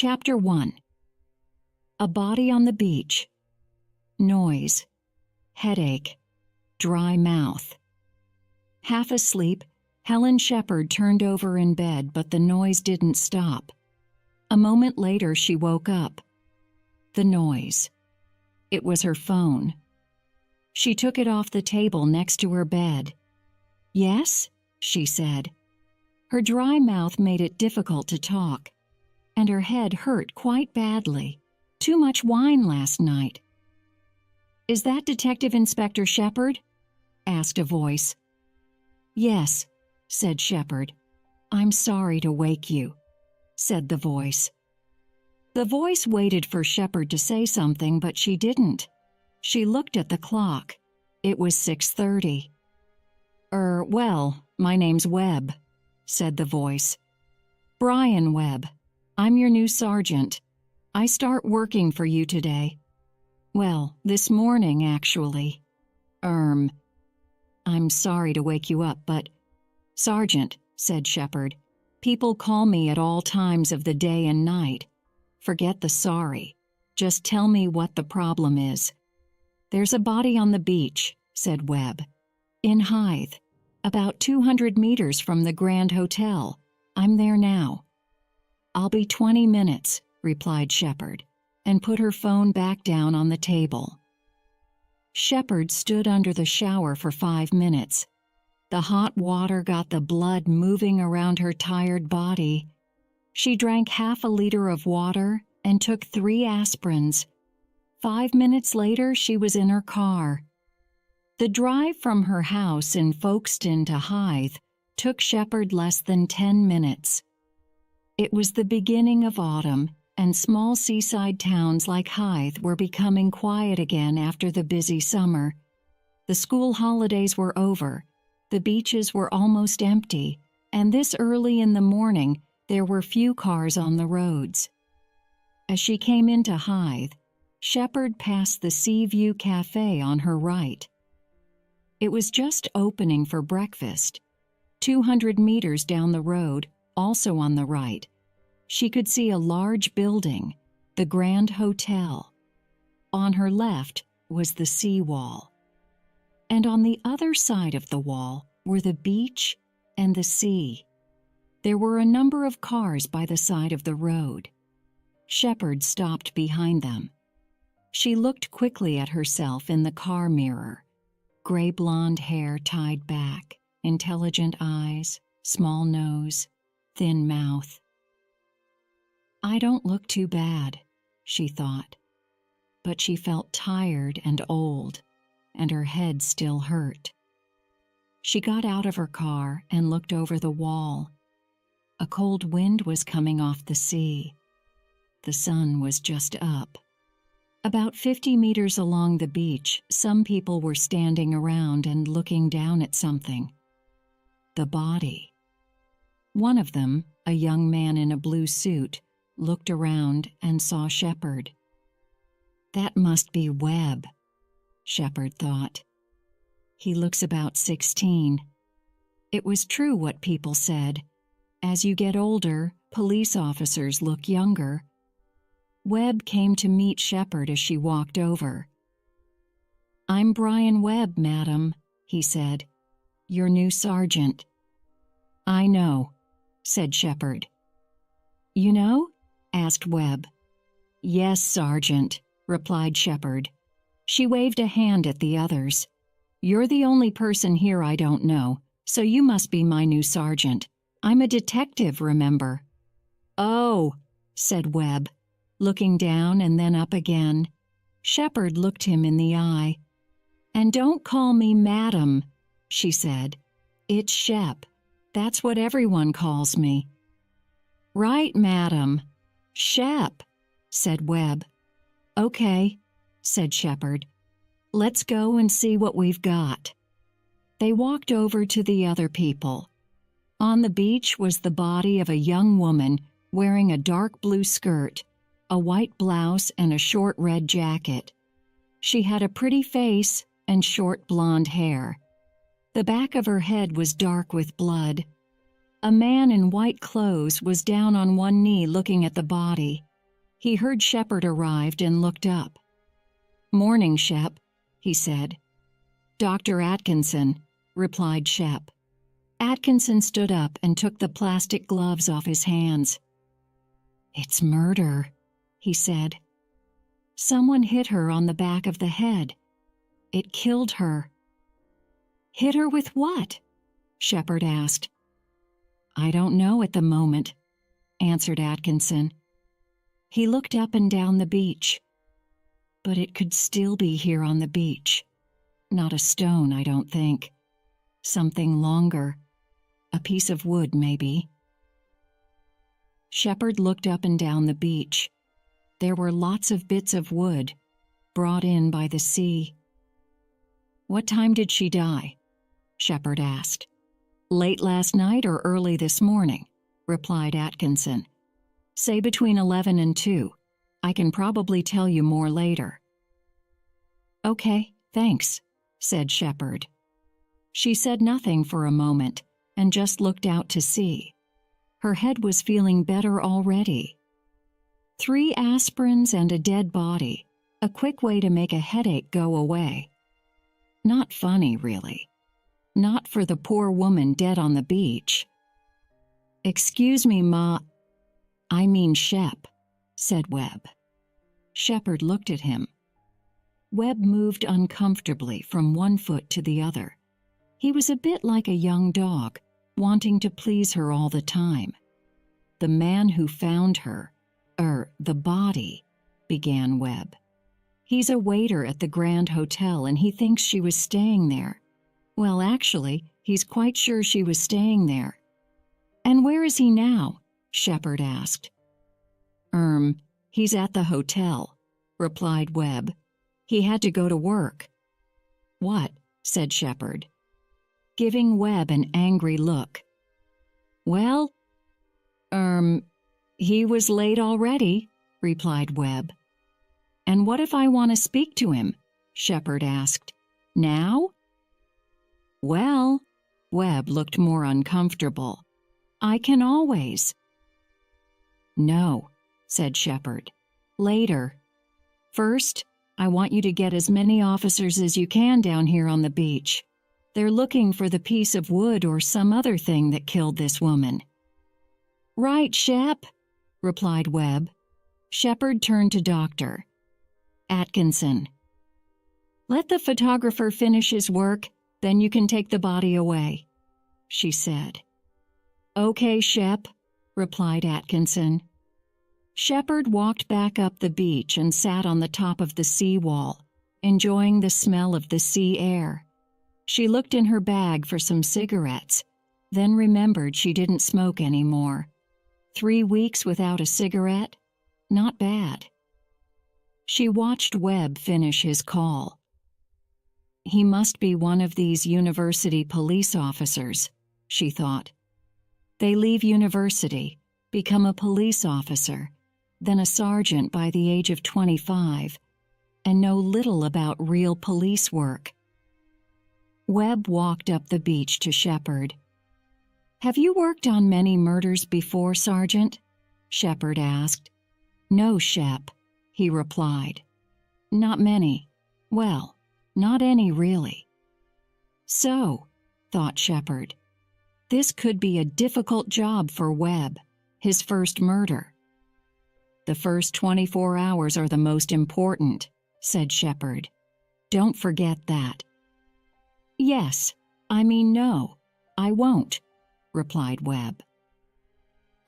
Chapter 1. A body on the beach. Noise. Headache. Dry mouth. Half asleep, Helen Shepherd turned over in bed, but the noise didn't stop. A moment later, she woke up. The noise. It was her phone. She took it off the table next to her bed. "Yes?" she said. Her dry mouth made it difficult to talk, and her head hurt quite badly. Too much wine last night. "Is that Detective Inspector Shepherd?" asked a voice. "Yes," said Shepherd. "I'm sorry to wake you," said the voice. The voice waited for Shepherd to say something, but she didn't. She looked at the clock. It was 6:30. Well, my name's Webb," said the voice. "Brian Webb. I'm your new sergeant. I start working for you today. Well, this morning, actually. I'm sorry to wake you up, but—" "Sergeant," said Shepherd, "people call me at all times of the day and night. Forget the sorry. Just tell me what the problem is." "There's a body on the beach," said Webb. "In Hythe, about 200 meters from the Grand Hotel. I'm there now." "I'll be 20 minutes," replied Shepherd, and put her phone back down on the table. Shepherd stood under the shower for 5 minutes. The hot water got the blood moving around her tired body. She drank half a liter of water and took 3 aspirins. 5 minutes later, she was in her car. The drive from her house in Folkestone to Hythe took Shepherd less than 10 minutes. It was the beginning of autumn, and small seaside towns like Hythe were becoming quiet again after the busy summer. The school holidays were over, the beaches were almost empty, and this early in the morning there were few cars on the roads. As she came into Hythe, Shepherd passed the Seaview Cafe on her right. It was just opening for breakfast. 200 meters down the road, also on the right, she could see a large building, the Grand Hotel. On her left was the seawall. And on the other side of the wall were the beach and the sea. There were a number of cars by the side of the road. Shepherd stopped behind them. She looked quickly at herself in the car mirror. Gray blonde hair tied back, intelligent eyes, small nose, thin mouth. "I don't look too bad," she thought. But she felt tired and old, and her head still hurt. She got out of her car and looked over the wall. A cold wind was coming off the sea. The sun was just up. About 50 meters along the beach, some people were standing around and looking down at something. The body. One of them, a young man in a blue suit, looked around and saw Shepherd. "That must be Webb," Shepherd thought. "He looks about 16. It was true what people said. As you get older, police officers look younger. Webb came to meet Shepherd as she walked over. "I'm Brian Webb, madam," he said. "Your new sergeant." "I know," said Shepherd. "You know?" asked Webb. "Yes, Sergeant," replied Shepherd. She waved a hand at the others. "You're the only person here I don't know, so you must be my new sergeant. I'm a detective, remember." "Oh," said Webb, looking down and then up again. Shepherd looked him in the eye. "And don't call me madam," she said. "It's Shep. That's what everyone calls me." "Right, madam. Shep," said Webb. "Okay," said Shepherd. "Let's go and see what we've got." They walked over to the other people. On the beach was the body of a young woman wearing a dark blue skirt, a white blouse, and a short red jacket. She had a pretty face and short blonde hair. The back of her head was dark with blood. A man in white clothes was down on one knee looking at the body. He heard Shepard arrived and looked up. "Morning, Shep," he said. "Dr. Atkinson," replied Shep. Atkinson stood up and took the plastic gloves off his hands. "It's murder," he said. "Someone hit her on the back of the head. It killed her." "Hit her with what?" Shepard asked. "I don't know at the moment," answered Atkinson. He looked up and down the beach. "But it could still be here on the beach. Not a stone, I don't think. Something longer. A piece of wood, maybe." Shepard looked up and down the beach. There were lots of bits of wood, brought in by the sea. "What time did she die?" Shepard asked. "Late last night or early this morning," replied Atkinson. "Say between 11 and 2. I can probably tell you more later." "Okay, thanks," said Shepard. She said nothing for a moment and just looked out to sea. Her head was feeling better already. 3 aspirins and a dead body, a quick way to make a headache go away. Not funny, really. Not for the poor woman dead on the beach. "Excuse me, I mean Shep," said Webb. Shepard looked at him. Webb moved uncomfortably from one foot to the other. He was a bit like a young dog, wanting to please her all the time. "The man who found her, the body," began Webb. "He's a waiter at the Grand Hotel and he thinks she was staying there. Well, actually, he's quite sure she was staying there." "And where is he now?" Shepard asked. He's at the hotel," replied Webb. "He had to go to work." "What?" said Shepard, giving Webb an angry look. "Well, he was late already," replied Webb. "And what if I want to speak to him?" Shepard asked. "Now?" "Well," Webb looked more uncomfortable. "I can always." "No," said Shepard. "Later. First, I want you to get as many officers as you can down here on the beach. They're looking for the piece of wood or some other thing that killed this woman." "Right, Shep," replied Webb. Shepard turned to Dr. Atkinson. "Let the photographer finish his work, then you can take the body away," she said. "Okay, Shep," replied Atkinson. Shepard walked back up the beach and sat on the top of the seawall, enjoying the smell of the sea air. She looked in her bag for some cigarettes, then remembered she didn't smoke anymore. 3 weeks without a cigarette? Not bad. She watched Webb finish his call. He must be one of these university police officers, she thought. They leave university, become a police officer, then a sergeant by the age of 25, and know little about real police work. Webb walked up the beach to Shepard. "Have you worked on many murders before, Sergeant?" Shepard asked. "No, Shep," he replied. "Not many. Well, not any really." So, thought Shepard, this could be a difficult job for Webb, his first murder. "The first 24 hours are the most important," said Shepard. "Don't forget that." "Yes, no, I won't," replied Webb.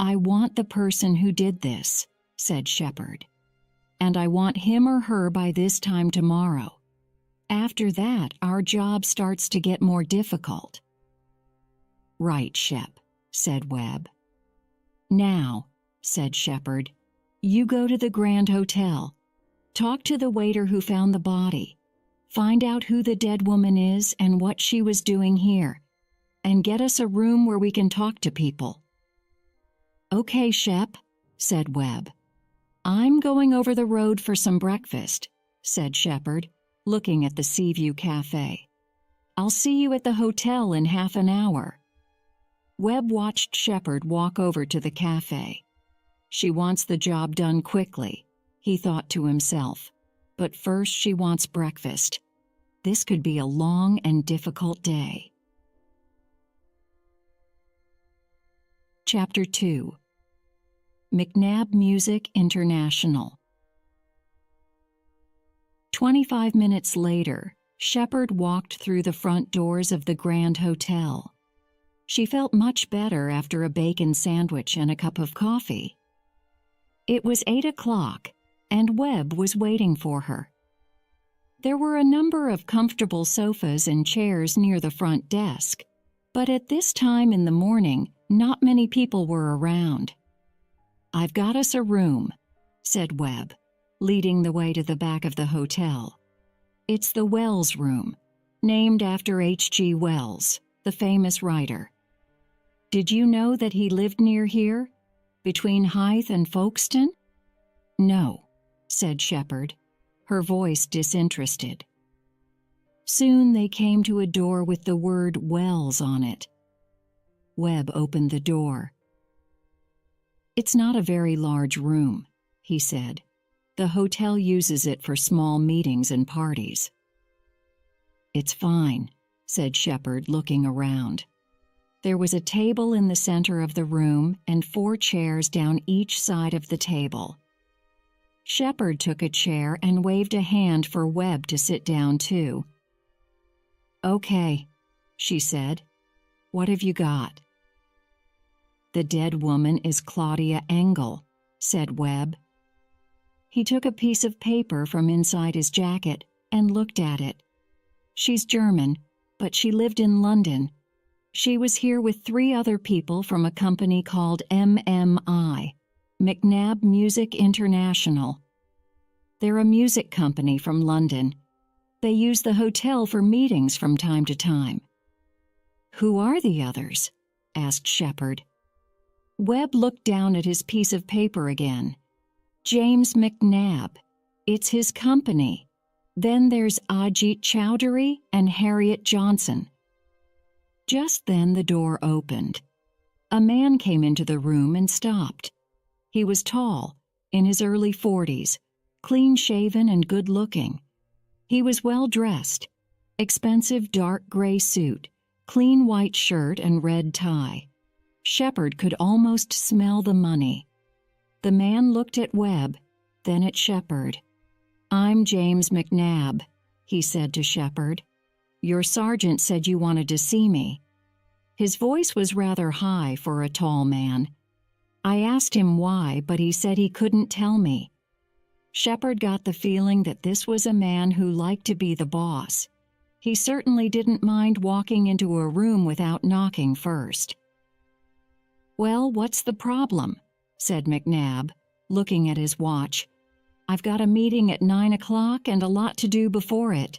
"I want the person who did this," said Shepard. "And I want him or her by this time tomorrow. After that, our job starts to get more difficult." "Right, Shep," said Webb. "Now," said Shepard, "you go to the Grand Hotel. Talk to the waiter who found the body. Find out who the dead woman is and what she was doing here. And get us a room where we can talk to people." "Okay, Shep," said Webb. "I'm going over the road for some breakfast," said Shepard, looking at the Seaview Cafe. "I'll see you at the hotel in half an hour." Webb watched Shepard walk over to the cafe. She wants the job done quickly, he thought to himself. But first she wants breakfast. This could be a long and difficult day. Chapter 2. McNabb Music International. 25 minutes later, Shepard walked through the front doors of the Grand Hotel. She felt much better after a bacon sandwich and a cup of coffee. It was 8 o'clock, and Webb was waiting for her. There were a number of comfortable sofas and chairs near the front desk, but at this time in the morning, not many people were around. "I've got us a room," said Webb, leading the way to the back of the hotel. "It's the Wells Room, named after H.G. Wells, the famous writer. Did you know that he lived near here, between Hythe and Folkestone?" "No," said Shepard, her voice disinterested. Soon they came to a door with the word Wells on it. Webb opened the door. "It's not a very large room," he said. "The hotel uses it for small meetings and parties." "It's fine," said Shepard, looking around. There was a table in the center of the room and 4 chairs down each side of the table. Shepard took a chair and waved a hand for Webb to sit down too. "Okay," she said. "What have you got?" "The dead woman is Claudia Engel," said Webb. He took a piece of paper from inside his jacket and looked at it. "She's German, but she lived in London. She was here with 3 other people from a company called MMI, McNabb Music International. They're a music company from London. They use the hotel for meetings from time to time." "Who are the others?" asked Shepard. Webb looked down at his piece of paper again. "James McNabb. It's his company. Then there's Ajit Chowdhury and Harriet Johnson." Just then the door opened. A man came into the room and stopped. He was tall, in his early 40s, clean-shaven and good-looking. He was well-dressed, expensive dark gray suit, clean white shirt and red tie. Shepard could almost smell the money. The man looked at Webb, then at Shepard. "I'm James McNabb," he said to Shepard. "Your sergeant said you wanted to see me." His voice was rather high for a tall man. I asked him why, but he said he couldn't tell me. Shepard got the feeling that this was a man who liked to be the boss. He certainly didn't mind walking into a room without knocking first. "Well, what's the problem?" said McNabb, looking at his watch. "I've got a meeting at 9 o'clock and a lot to do before it."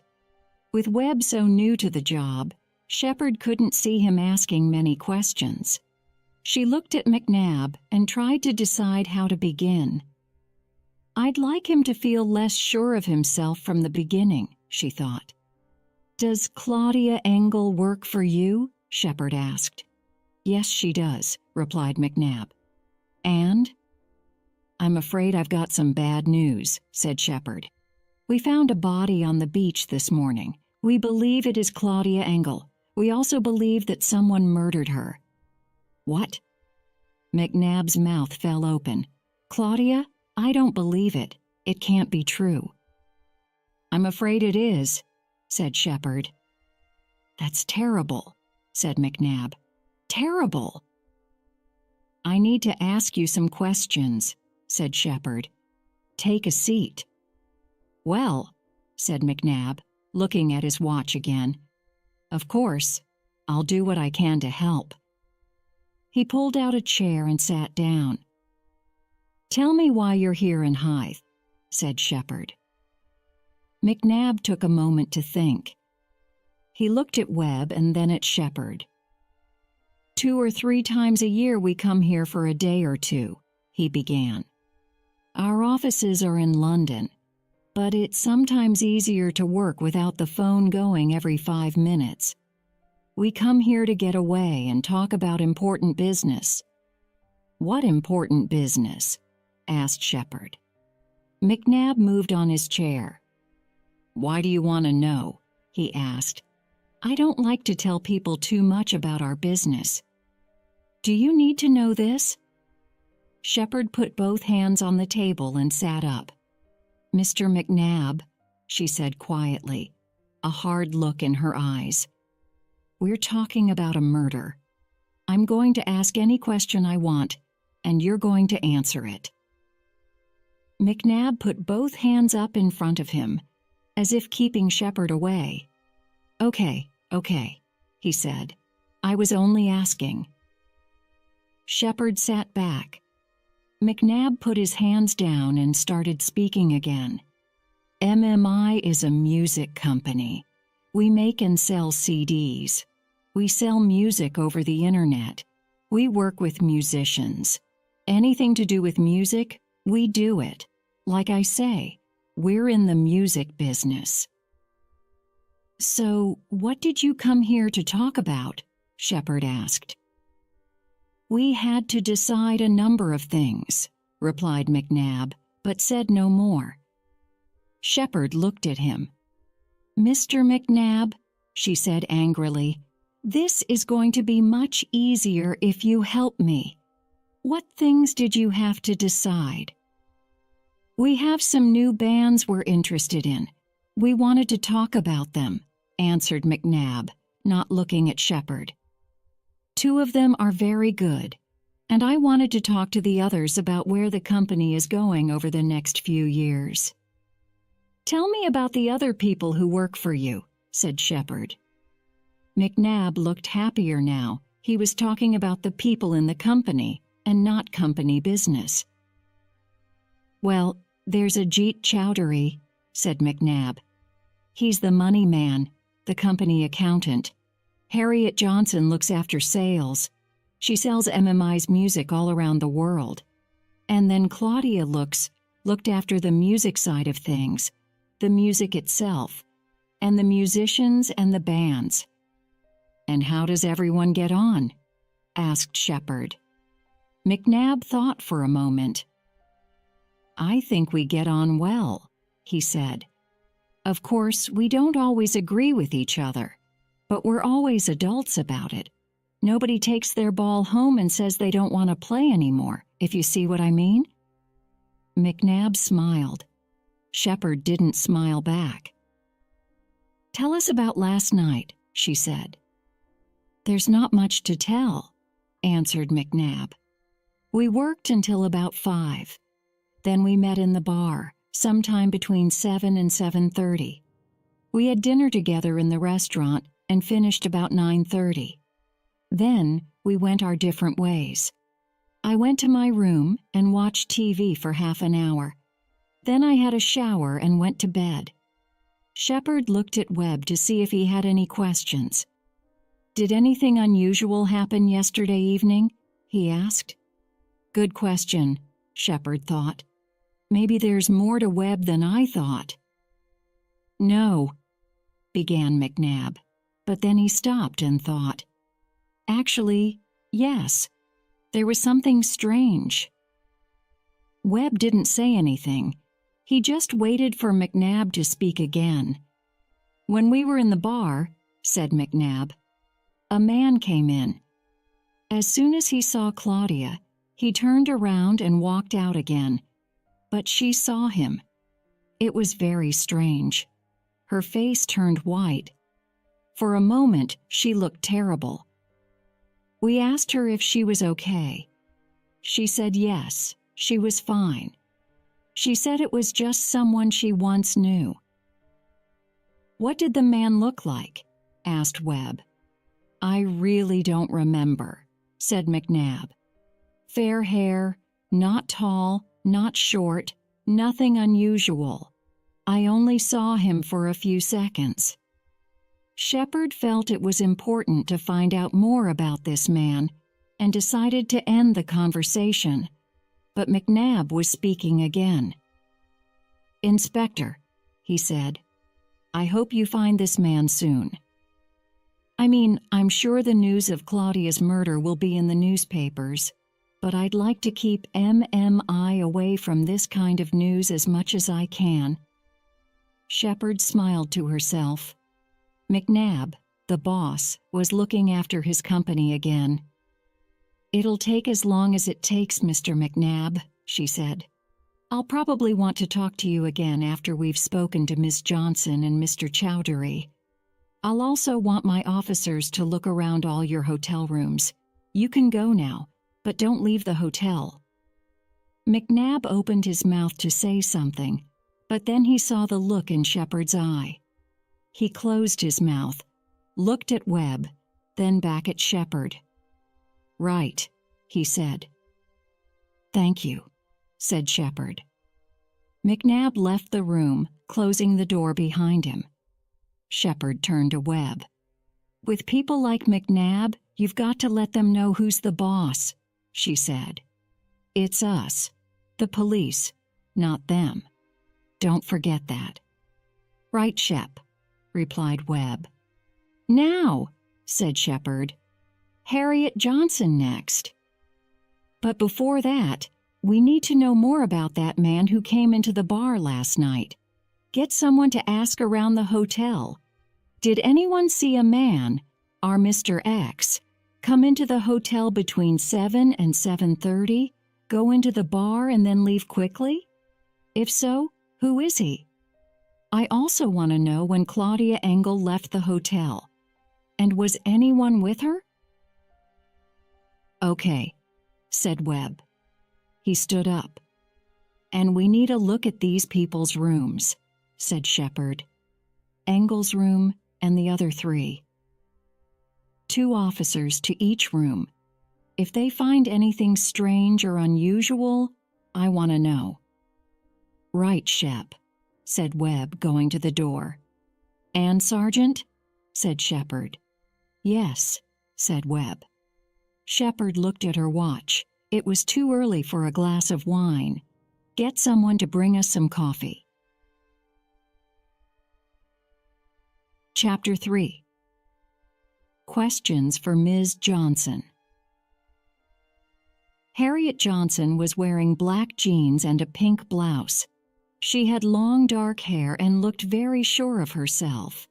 With Webb so new to the job, Shepard couldn't see him asking many questions. She looked at McNabb and tried to decide how to begin. "I'd like him to feel less sure of himself from the beginning," she thought. "Does Claudia Engel work for you?" Shepard asked. "Yes, she does," replied McNabb. "And?" "I'm afraid I've got some bad news," said Shepard. "We found a body on the beach this morning. We believe it is Claudia Engel. We also believe that someone murdered her." "What?" McNabb's mouth fell open. "Claudia? I don't believe it. It can't be true." "I'm afraid it is," said Shepard. "That's terrible," said McNabb. "Terrible." "I need to ask you some questions," said Shepard. "Take a seat." "Well," said McNabb, looking at his watch again. "Of course, I'll do what I can to help." He pulled out a chair and sat down. "Tell me why you're here in Hythe," said Shepard. McNabb took a moment to think. He looked at Webb and then at Shepard. 2 or 3 times a year we come here for a day or 2, he began. "Our offices are in London, but it's sometimes easier to work without the phone going every 5 minutes. We come here to get away and talk about important business." "What important business?" asked Shepherd. McNabb moved on his chair. "Why do you want to know?" he asked. "I don't like to tell people too much about our business." "Do you need to know this?" Shepherd put both hands on the table and sat up. "Mr. McNabb," she said quietly, a hard look in her eyes. "We're talking about a murder. I'm going to ask any question I want, and you're going to answer it." McNabb put both hands up in front of him, as if keeping Shepherd away. Okay, he said. "I was only asking." Shepherd sat back. McNabb put his hands down and started speaking again. "MMI is a music company. We make and sell CDs. We sell music over the internet. We work with musicians. Anything to do with music, we do it. Like I say, we're in the music business." "So, what did you come here to talk about?" Shepherd asked. "We had to decide a number of things," replied McNabb, but said no more. Shepherd looked at him. "Mr. McNabb," she said angrily, "this is going to be much easier if you help me. What things did you have to decide?" "We have some new bands we're interested in. We wanted to talk about them," answered McNabb, not looking at Shepherd. "Two of them are very good, and I wanted to talk to the others about where the company is going over the next few years." "Tell me about the other people who work for you," said Shepherd. McNabb looked happier now. He was talking about the people in the company and not company business. "Well, there's Ajit Chowdhury," said McNabb. "He's the money man, the company accountant. Harriet Johnson looks after sales. She sells MMI's music all around the world. And then Claudia looked after the music side of things, the music itself, and the musicians and the bands." "And how does everyone get on?" asked Shepherd. McNabb thought for a moment. "I think we get on well," he said. "Of course, we don't always agree with each other, but we're always adults about it. Nobody takes their ball home and says they don't want to play anymore, if you see what I mean." McNabb smiled. Shepherd didn't smile back. "Tell us about last night," she said. "There's not much to tell," answered McNabb. "We worked until about 5. Then we met in the bar, sometime between 7 and 7:30. We had dinner together in the restaurant and finished about 9:30. Then we went our different ways. I went to my room and watched TV for half an hour. Then I had a shower and went to bed." Shepherd looked at Webb to see if he had any questions. "Did anything unusual happen yesterday evening?" he asked. Good question, Shepherd thought. Maybe there's more to Webb than I thought. "No," began McNabb, but then he stopped and thought. Actually, yes, there was something strange. Webb didn't say anything. He just waited for McNabb to speak again. "When we were in the bar," said McNabb, "a man came in. As soon as he saw Claudia, he turned around and walked out again. But she saw him. It was very strange. Her face turned white. For a moment, she looked terrible. We asked her if she was okay. She said yes, she was fine. She said it was just someone she once knew." "What did the man look like?" asked Webb. "I really don't remember," said McNabb. "Fair hair, not tall, not short, nothing unusual. I only saw him for a few seconds." Shepherd felt it was important to find out more about this man and decided to end the conversation, but McNabb was speaking again. "Inspector," he said, "I hope you find this man soon. I'm sure the news of Claudia's murder will be in the newspapers, but I'd like to keep MMI away from this kind of news as much as I can." Shepard smiled to herself. McNabb, the boss, was looking after his company again. "It'll take as long as it takes, Mr. McNabb," she said. "I'll probably want to talk to you again after we've spoken to Ms. Johnson and Mr. Chowdhury. I'll also want my officers to look around all your hotel rooms. You can go now, but don't leave the hotel." McNabb opened his mouth to say something, but then he saw the look in Shepard's eye. He closed his mouth, looked at Webb, then back at Shepard. "Right," he said. "Thank you," said Shepard. McNabb left the room, closing the door behind him. Shepard turned to Webb. "With people like McNabb, you've got to let them know who's the boss," she said. "It's us, the police, not them. Don't forget that." "Right, Shep," replied Webb. "Now," said Shepard. "Harriet Johnson next. But before that, we need to know more about that man who came into the bar last night. Get someone to ask around the hotel. Did anyone see a man, our Mr. X, come into the hotel between 7 and 7:30, go into the bar and then leave quickly? If so, who is he? I also want to know when Claudia Engel left the hotel. And was anyone with her?" "Okay," said Webb. He stood up. "And we need a look at these people's rooms," said Shepard. "Engel's room and the other 3. 2 officers to each room. If they find anything strange or unusual, I want to know." "Right, Shep," said Webb, going to the door. "And, Sergeant?" said Shepard. "Yes," said Webb. Shepard looked at her watch. It was too early for a glass of wine. "Get someone to bring us some coffee." Chapter 3. Questions for Ms. Johnson. Harriet Johnson was wearing black jeans and a pink blouse. She had long dark hair and looked very sure of herself.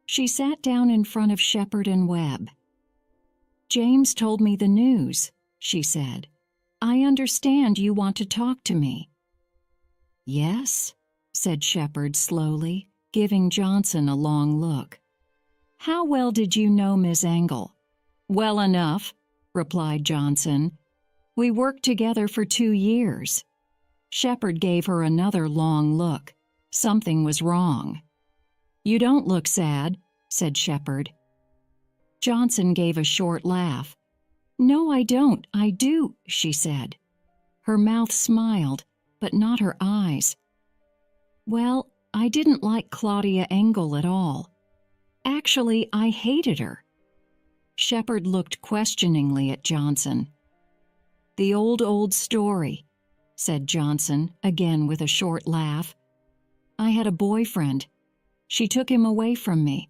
She sat down in front of Shepard and Webb. "James told me the news," she said. "I understand you want to talk to me." "Yes," said Shepard slowly, giving Johnson a long look. "How well did you know Miss Engel?" "Well enough," replied Johnson. "We worked together for 2 years." Shepard gave her another long look. Something was wrong. "You don't look sad," said Shepard. Johnson gave a short laugh. "No, I don't. I do," she said. Her mouth smiled, but not her eyes. "Well, I didn't like Claudia Engel at all. Actually, I hated her." Shepard looked questioningly at Johnson. "The old story," said Johnson, again with a short laugh. "I had a boyfriend. She took him away from me.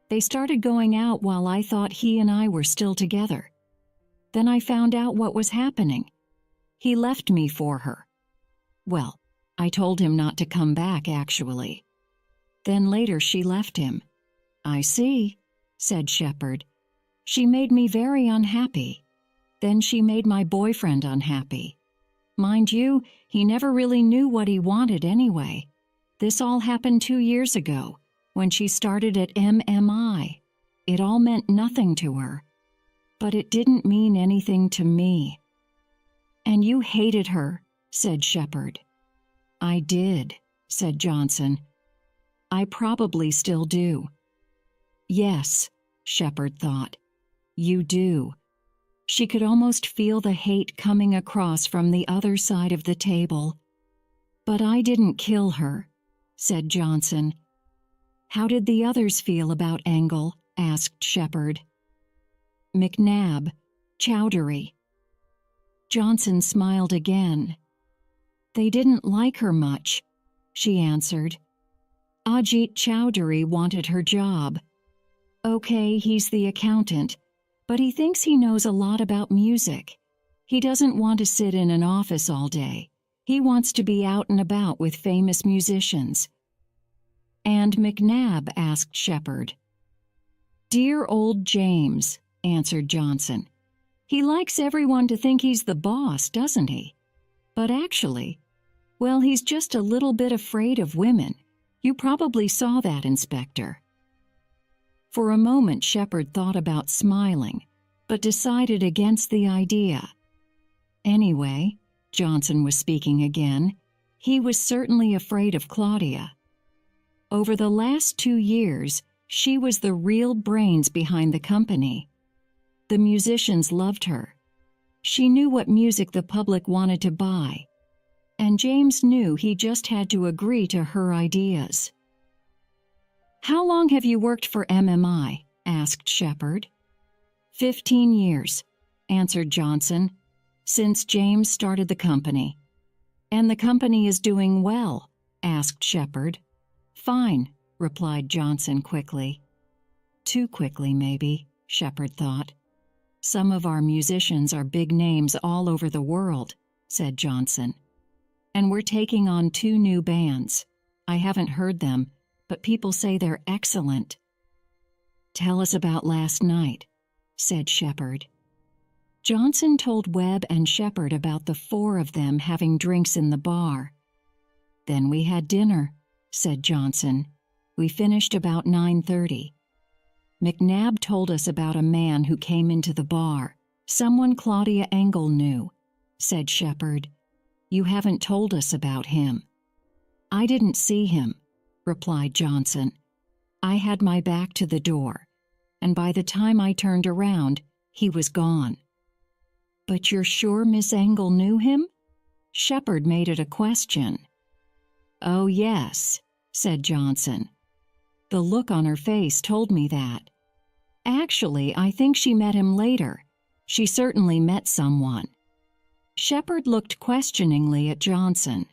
They started going out while I thought he and I were still together. Then I found out what was happening. He left me for her. Well, I told him not to come back, actually. Then later she left him." "I see," said Shepard. "She made me very unhappy. Then she made my boyfriend unhappy. Mind you, he never really knew what he wanted anyway. This all happened 2 years ago, when she started at MMI. It all meant nothing to her. But it didn't mean anything to me." "And you hated her," said Shepard. "I did," said Johnson. "I probably still do." "Yes," Shepard thought. "You do." She could almost feel the hate coming across from the other side of the table. "But I didn't kill her," said Johnson. "How did the others feel about Engel?" asked Shepard. "McNabb, Chowdhury." Johnson smiled again. "They didn't like her much," she answered. "Ajit Chowdhury wanted her job. Okay, he's the accountant, but he thinks he knows a lot about music. He doesn't want to sit in an office all day. He wants to be out and about with famous musicians." "And McNabb?" asked Shepard. "Dear old James," answered Johnson. "He likes everyone to think he's the boss, doesn't he? But actually, well, he's just a little bit afraid of women. You probably saw that, Inspector." For a moment Shepard thought about smiling, but decided against the idea. Anyway, Johnson was speaking again, he was certainly afraid of Claudia. Over the last 2 years, she was the real brains behind the company. The musicians loved her. She knew what music the public wanted to buy, and James knew he just had to agree to her ideas. "How long have you worked for MMI?" asked Shepard. 15 years, answered Johnson, "since James started the company." "And the company is doing well?" asked Shepard. "Fine," replied Johnson quickly. Too quickly, maybe, Shepard thought. "Some of our musicians are big names all over the world," said Johnson. "And we're taking on 2 new bands. I haven't heard them, but people say they're excellent." "Tell us about last night," said Shepard. Johnson told Webb and Shepard about the 4 of them having drinks in the bar. "Then we had dinner," said Johnson. "We finished about 9:30. McNabb told us about a man who came into the bar, someone Claudia Engel knew," said Shepard. "You haven't told us about him." "I didn't see him," replied Johnson. "I had my back to the door, and by the time I turned around, he was gone." "But you're sure Miss Engel knew him?" Shepard made it a question. "Oh, yes," said Johnson. "The look on her face told me that. Actually, I think she met him later. She certainly met someone." Shepard looked questioningly at Johnson.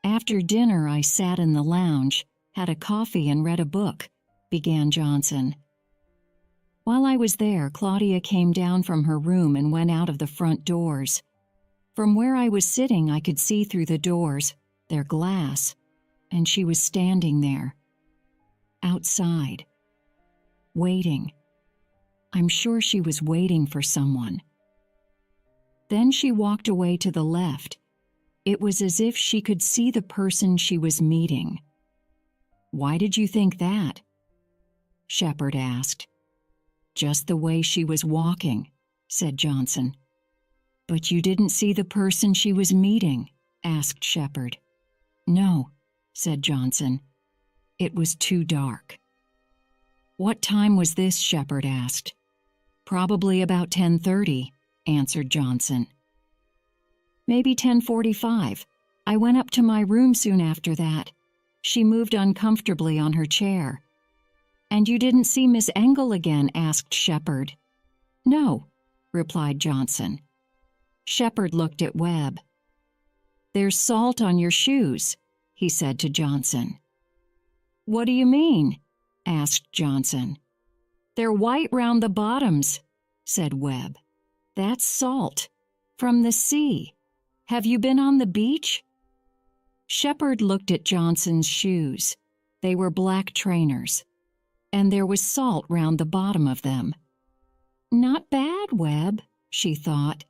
"After dinner, I sat in the lounge, had a coffee and read a book," began Johnson. "While I was there, Claudia came down from her room and went out of the front doors. From where I was sitting, I could see through the doors. They're glass. And she was standing there. Outside. Waiting. I'm sure she was waiting for someone. Then she walked away to the left. It was as if she could see the person she was meeting." "Why did you think that?" Shepard asked. "Just the way she was walking," said Johnson. "But you didn't see the person she was meeting?" asked Shepard. "No," said Johnson. "It was too dark." "What time was this?" Shepard asked. "Probably about 10:30, answered Johnson. "Maybe 10:45. I went up to my room soon after that. She moved uncomfortably on her chair." "And you didn't see Miss Engel again?" asked Shepard. "No," replied Johnson. Shepard looked at Webb. "There's salt on your shoes," he said to Johnson. "What do you mean?" asked Johnson. "They're white round the bottoms," said Webb. "That's salt. From the sea. Have you been on the beach?" Shepard looked at Johnson's shoes. They were black trainers, and there was salt round the bottom of them. "Not bad, Webb," she thought.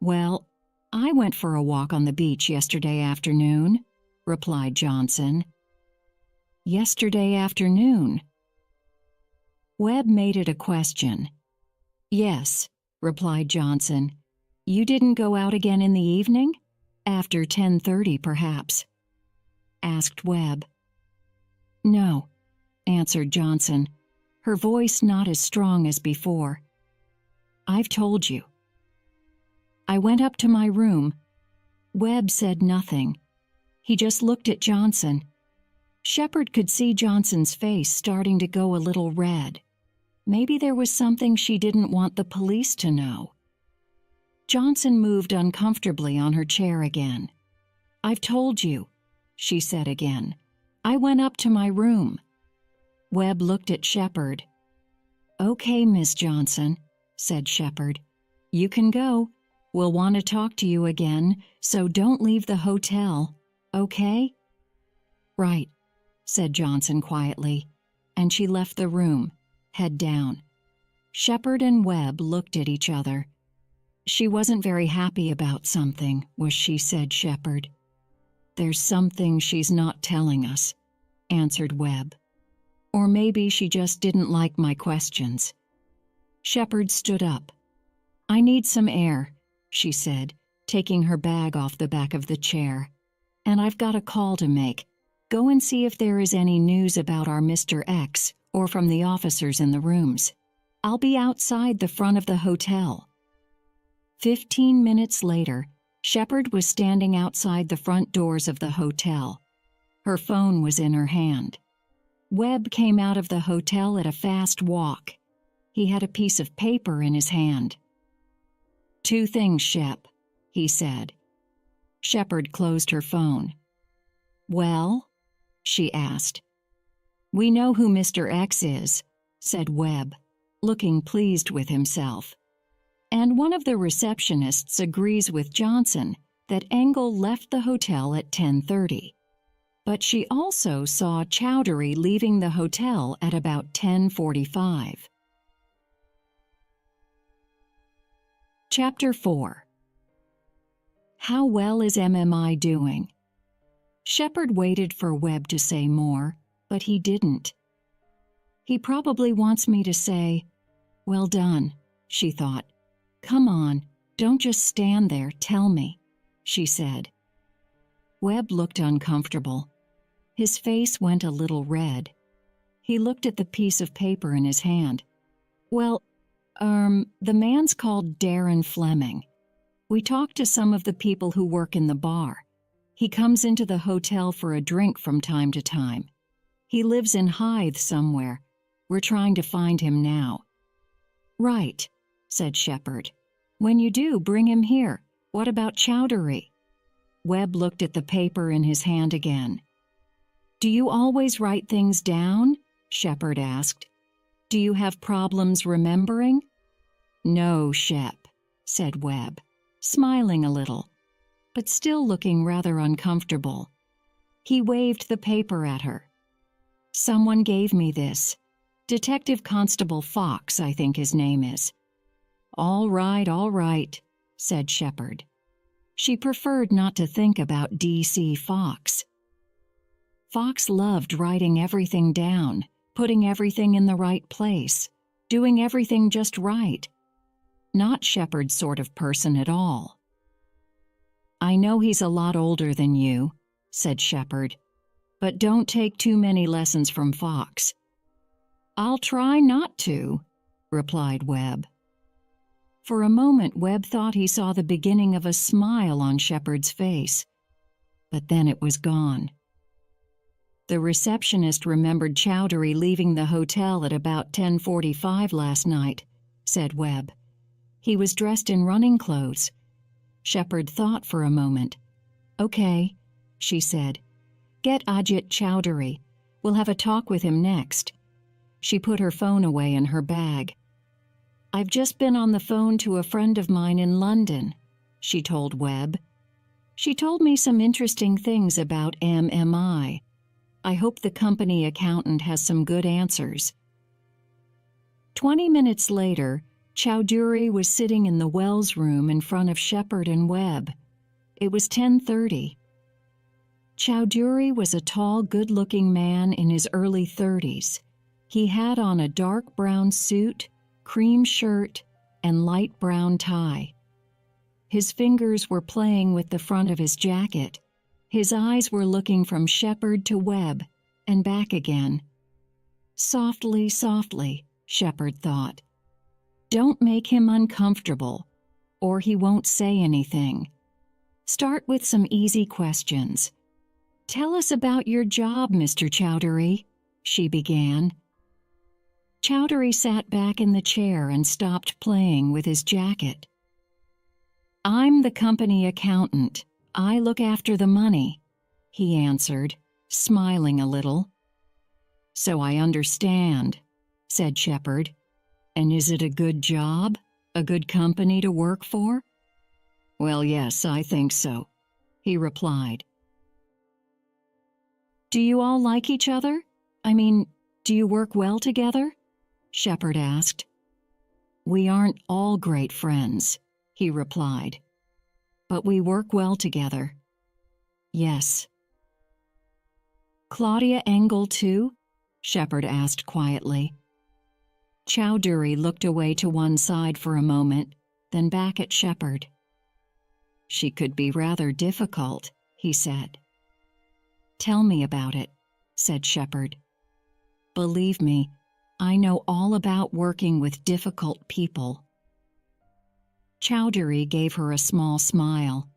"Well, I went for a walk on the beach yesterday afternoon," replied Johnson. "Yesterday afternoon?" Webb made it a question. "Yes," replied Johnson. "You didn't go out again in the evening? After 10:30, perhaps?" asked Webb. "No," answered Johnson, her voice not as strong as before. "I've told you." "I went up to my room." Webb said nothing. He just looked at Johnson. Shepard could see Johnson's face starting to go a little red. Maybe there was something she didn't want the police to know. Johnson moved uncomfortably on her chair again. "I've told you," she said again. "I went up to my room." Webb looked at Shepard. "Okay, Miss Johnson," said Shepard. You can go. We'll want to talk to you again, so don't leave the hotel, okay?" "Right," said Johnson quietly, and she left the room, head down. Shepard and Webb looked at each other. "She wasn't very happy about something, was she?" said Shepard. "There's something she's not telling us," answered Webb. "Or maybe she just didn't like my questions." Shepard stood up. "I need some air," she said, taking her bag off the back of the chair. "And I've got a call to make. Go and see if there is any news about our Mr. X or from the officers in the rooms. I'll be outside the front of the hotel." 15 minutes later, Shepard was standing outside the front doors of the hotel. Her phone was in her hand. Webb came out of the hotel at a fast walk. He had a piece of paper in his hand. "Two things, Shep," he said. Shepard closed her phone. "Well?" she asked. "We know who Mr. X is," said Webb, looking pleased with himself. "And one of the receptionists agrees with Johnson that Engel left the hotel at 10:30. But she also saw Chowdhury leaving the hotel at about 10:45. Chapter 4. How well is MMI doing? Shepard waited for Webb to say more, but he didn't. He probably wants me to say, "Well done," she thought. "Come on, don't just stand there, tell me," she said. Webb looked uncomfortable. His face went a little red. He looked at the piece of paper in his hand. "Well, the man's called Darren Fleming. We talked to some of the people who work in the bar. He comes into the hotel for a drink from time to time. He lives in Hythe somewhere. We're trying to find him now." "Right," said Shepard. "When you do, bring him here. What about Chowdhury?" Webb looked at the paper in his hand again. "Do you always write things down?" Shepard asked. "Do you have problems remembering?" "No, Shep," said Webb, smiling a little, but still looking rather uncomfortable. He waved the paper at her. "Someone gave me this. Detective Constable Fox, I think his name is." All right," said Shepard. She preferred not to think about D.C. Fox. Fox loved writing everything down, putting everything in the right place, doing everything just right. Not Shepard's sort of person at all. "I know he's a lot older than you," said Shepard, "but don't take too many lessons from Fox." "I'll try not to," replied Webb. For a moment, Webb thought he saw the beginning of a smile on Shepard's face, but then it was gone. "The receptionist remembered Chowdhury leaving the hotel at about 10:45 last night," said Webb. "He was dressed in running clothes." Shepard thought for a moment. "Okay," she said. "Get Ajit Chowdhury. We'll have a talk with him next." She put her phone away in her bag. "I've just been on the phone to a friend of mine in London," she told Webb. "She told me some interesting things about MMI. I hope the company accountant has some good answers." 20 minutes later, Chowdhury was sitting in the Wells room in front of Shepard and Webb. It was 10:30. Chowdhury was a tall, good-looking man in his early 30s. He had on a dark brown suit, cream shirt, and light brown tie. His fingers were playing with the front of his jacket. His eyes were looking from Shepard to Webb and back again. Softly, softly, Shepard thought. Don't make him uncomfortable, or he won't say anything. Start with some easy questions. "Tell us about your job, Mr. Chowdhury," she began. Chowdhury sat back in the chair and stopped playing with his jacket. "I'm the company accountant. I look after the money," he answered, smiling a little. "So I understand," said Shepard. "And is it a good job?" A good company to work for? Well, yes, I think so, he replied. Do you all like each other? I mean, do you work well together? Shepard asked. We aren't all great friends, he replied. But we work well together. Yes. Claudia Engel too? Shepard asked quietly. Chowdhury looked away to one side for a moment, then back at Shepard. She could be rather difficult, he said. Tell me about it, said Shepard. Believe me, I know all about working with difficult people. Chowdhury gave her a small smile.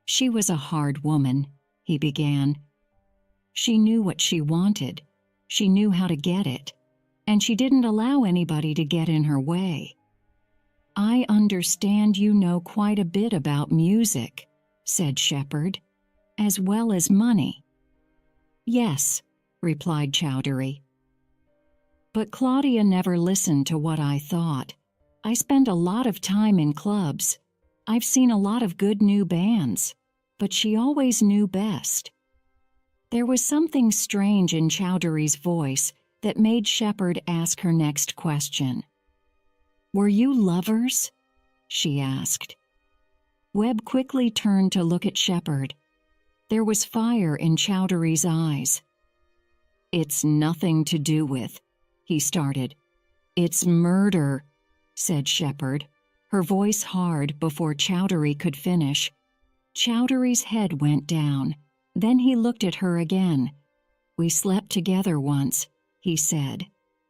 She was a hard woman, he began. She knew what she wanted. She knew how to get it. And she didn't allow anybody to get in her way. I understand you know quite a bit about music, said Shepard, as well as money. Yes, replied Chowdhury. But Claudia never listened to what I thought. I spend a lot of time in clubs. I've seen a lot of good new bands, but she always knew best. There was something strange in Chowdhury's voice that made Shepard ask her next question. Were you lovers? She asked. Webb quickly turned to look at Shepard. There was fire in Chowdhury's eyes. It's nothing to do with, he started. It's murder, said Shepard, her voice hard before Chowdhury could finish. Chowdhury's head went down. Then he looked at her again. We slept together once, he said,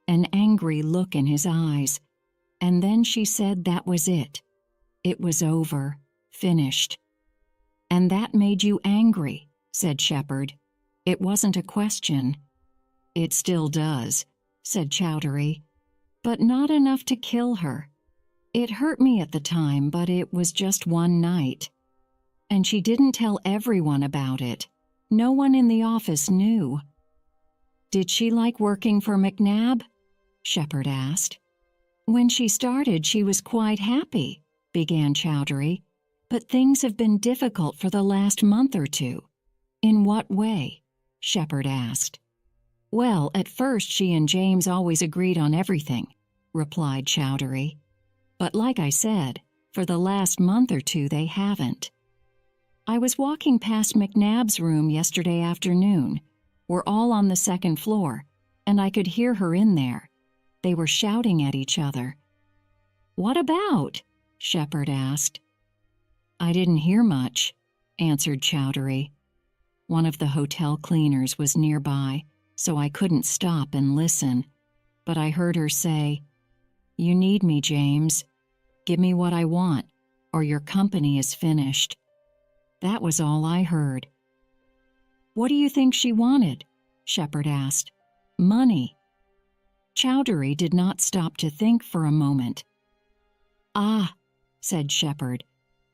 an angry look in his eyes. And then she said that was it. It was over, finished. And that made you angry, said Shepard. It wasn't a question. It still does, said Chowdhury, but not enough to kill her. It hurt me at the time, but it was just one night. And she didn't tell everyone about it. No one in the office knew. Did she like working for McNabb? Shepard asked. When she started, she was quite happy, began Chowdhury, but things have been difficult for the last month or two. In what way? Shepard asked. Well, at first she and James always agreed on everything, replied Chowdhury. But like I said, for the last month or two they haven't. I was walking past McNabb's room yesterday afternoon. We're all on the second floor, and I could hear her in there. They were shouting at each other. What about? Shepard asked. I didn't hear much, answered Chowdhury. One of the hotel cleaners was nearby, so I couldn't stop and listen. But I heard her say, You need me, James. Give me what I want, or your company is finished. That was all I heard. What do you think she wanted? Shepard asked. Money. Chowdhury did not stop to think for a moment. Ah, said Shepard,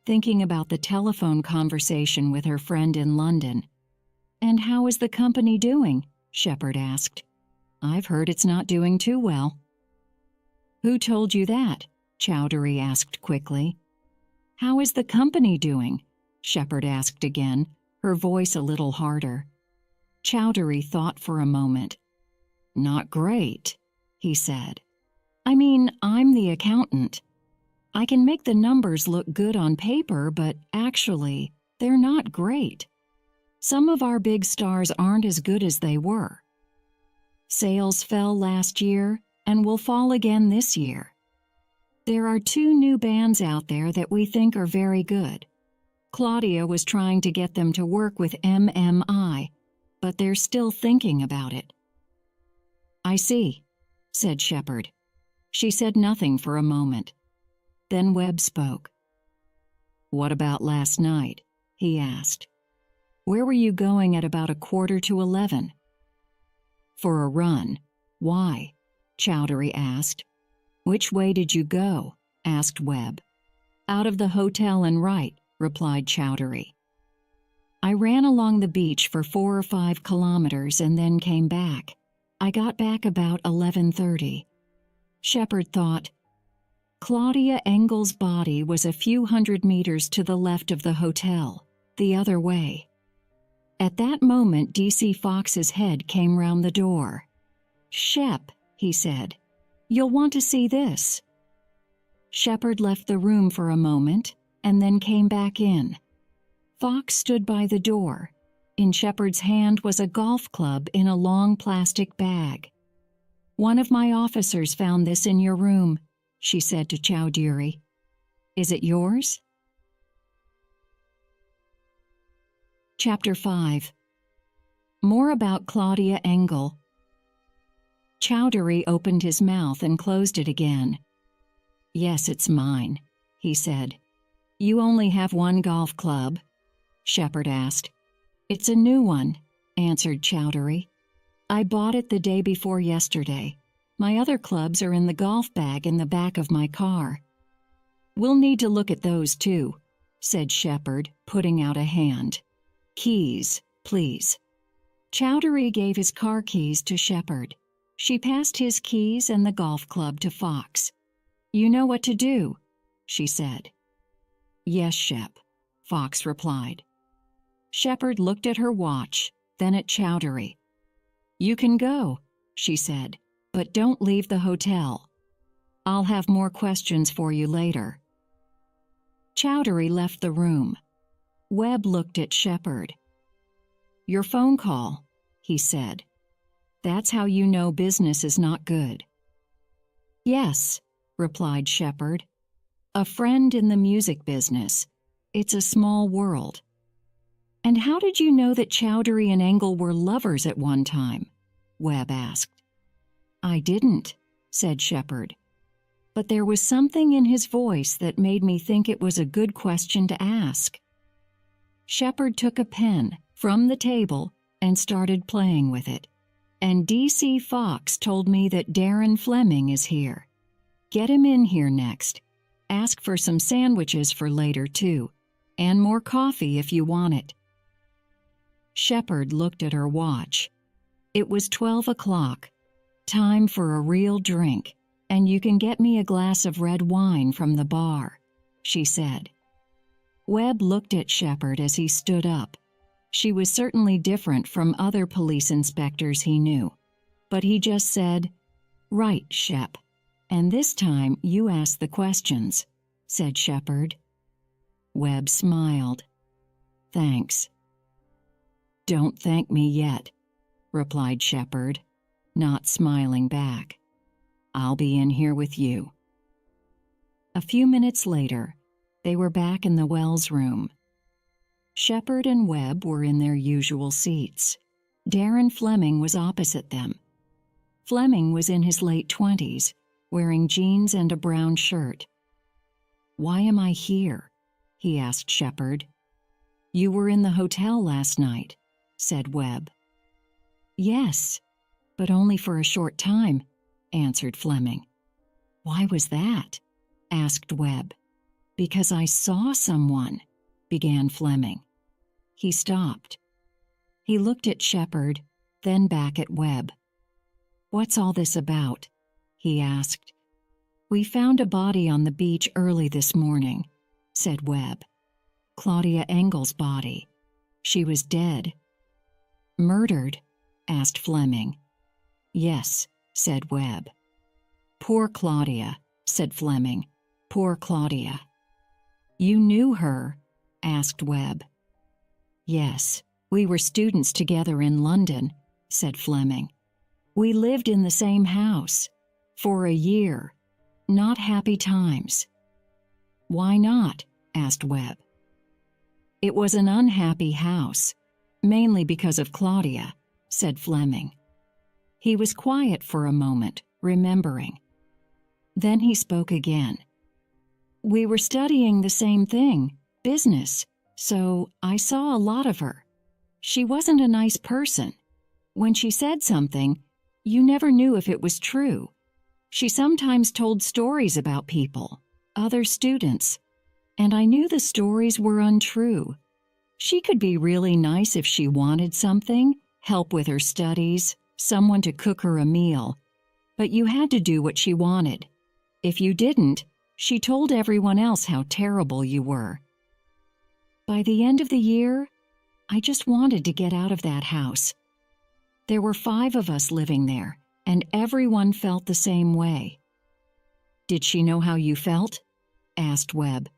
thinking about the telephone conversation with her friend in London. And how is the company doing? Shepard asked. I've heard it's not doing too well. Who told you that? Chowdhury asked quickly. How is the company doing? Shepard asked again, her voice a little harder. Chowdhury thought for a moment. Not great, he said. I mean, I'm the accountant. I can make the numbers look good on paper, but actually, they're not great. Some of our big stars aren't as good as they were. Sales fell last year and will fall again this year. There are 2 new bands out there that we think are very good. Claudia was trying to get them to work with MMI, but they're still thinking about it. I see, said Shepard. She said nothing for a moment. Then Webb spoke. What about last night? He asked. Where were you going at about 11:15? For a run. Why? Chowdhury asked. Which way did you go? Asked Webb. Out of the hotel and right, replied Chowdhury. I ran along the beach for 4 or 5 kilometers and then came back. I got back about 11:30. Shepard thought, Claudia Engel's body was a few hundred meters to the left of the hotel, the other way. At that moment, DC Fox's head came round the door. "Shep," he said, "you'll want to see this." Shepard left the room for a moment and then came back in. Fox stood by the door. In Shepard's hand was a golf club in a long plastic bag. "One of my officers found this in your room," she said to Chowdhury. "Is it yours?" Chapter 5. More about Claudia Engel. Chowdhury opened his mouth and closed it again. "Yes, it's mine," he said. "You only have one golf club?" Shepard asked. "It's a new one," answered Chowdhury. "I bought it the day before yesterday. My other clubs are in the golf bag in the back of my car." "We'll need to look at those too," said Shepard, putting out a hand. "Keys, please." Chowdhury gave his car keys to Shepard. She passed his keys and the golf club to Fox. "You know what to do," she said. "Yes, Shep," Fox replied. Shepard looked at her watch, then at Chowdhury. "You can go," she said, "but don't leave the hotel. I'll have more questions for you later." Chowdhury left the room. Webb looked at Shepard. "Your phone call," he said. "That's how you know business is not good." "Yes," replied Shepard. "A friend in the music business. It's a small world." "And how did you know that Chowdhury and Engel were lovers at one time?" Webb asked. "I didn't," said Shepard. "But there was something in his voice that made me think it was a good question to ask." Shepard took a pen from the table and started playing with it. "And DC Fox told me that Darren Fleming is here. Get him in here next. Ask for some sandwiches for later, too, and more coffee if you want it." Shepard looked at her watch. It was 12 o'clock. "Time for a real drink, and you can get me a glass of red wine from the bar," she said. Webb looked at Shepard as he stood up. She was certainly different from other police inspectors he knew, but he just said, "Right, Shep. And this time you ask the questions," said Shepard. Webb smiled. "Thanks." "Don't thank me yet," replied Shepard, not smiling back. "I'll be in here with you." A few minutes later, they were back in the Wells room. Shepard and Webb were in their usual seats. Darren Fleming was opposite them. Fleming was in his late 20s, wearing jeans and a brown shirt. "Why am I here?" he asked Shepard. "You were in the hotel last night," said Webb. "Yes, but only for a short time," answered Fleming. "Why was that?" asked Webb. "Because I saw someone," began Fleming. He stopped. He looked at Shepard, then back at Webb. "What's all this about?" he asked. "We found a body on the beach early this morning," said Webb. "Claudia Engel's body. She was dead." "Murdered?" asked Fleming. "Yes," said Webb. "Poor Claudia," said Fleming. "Poor Claudia." "You knew her?" asked Webb. "Yes, we were students together in London," said Fleming. "We lived in the same house. For a year. Not happy times." "Why not?" asked Webb. "It was an unhappy house, mainly because of Claudia," said Fleming. He was quiet for a moment, remembering. Then he spoke again. "We were studying the same thing, business, so I saw a lot of her. She wasn't a nice person. When she said something, you never knew if it was true. She sometimes told stories about people, other students, and I knew the stories were untrue. She could be really nice if she wanted something, help with her studies, someone to cook her a meal, but you had to do what she wanted. If you didn't, She told everyone else how terrible you were. By the end of the year, I just wanted to get out of that house. There were 5 of us living there, and everyone felt the same way. Did she know how you felt? Asked Webb.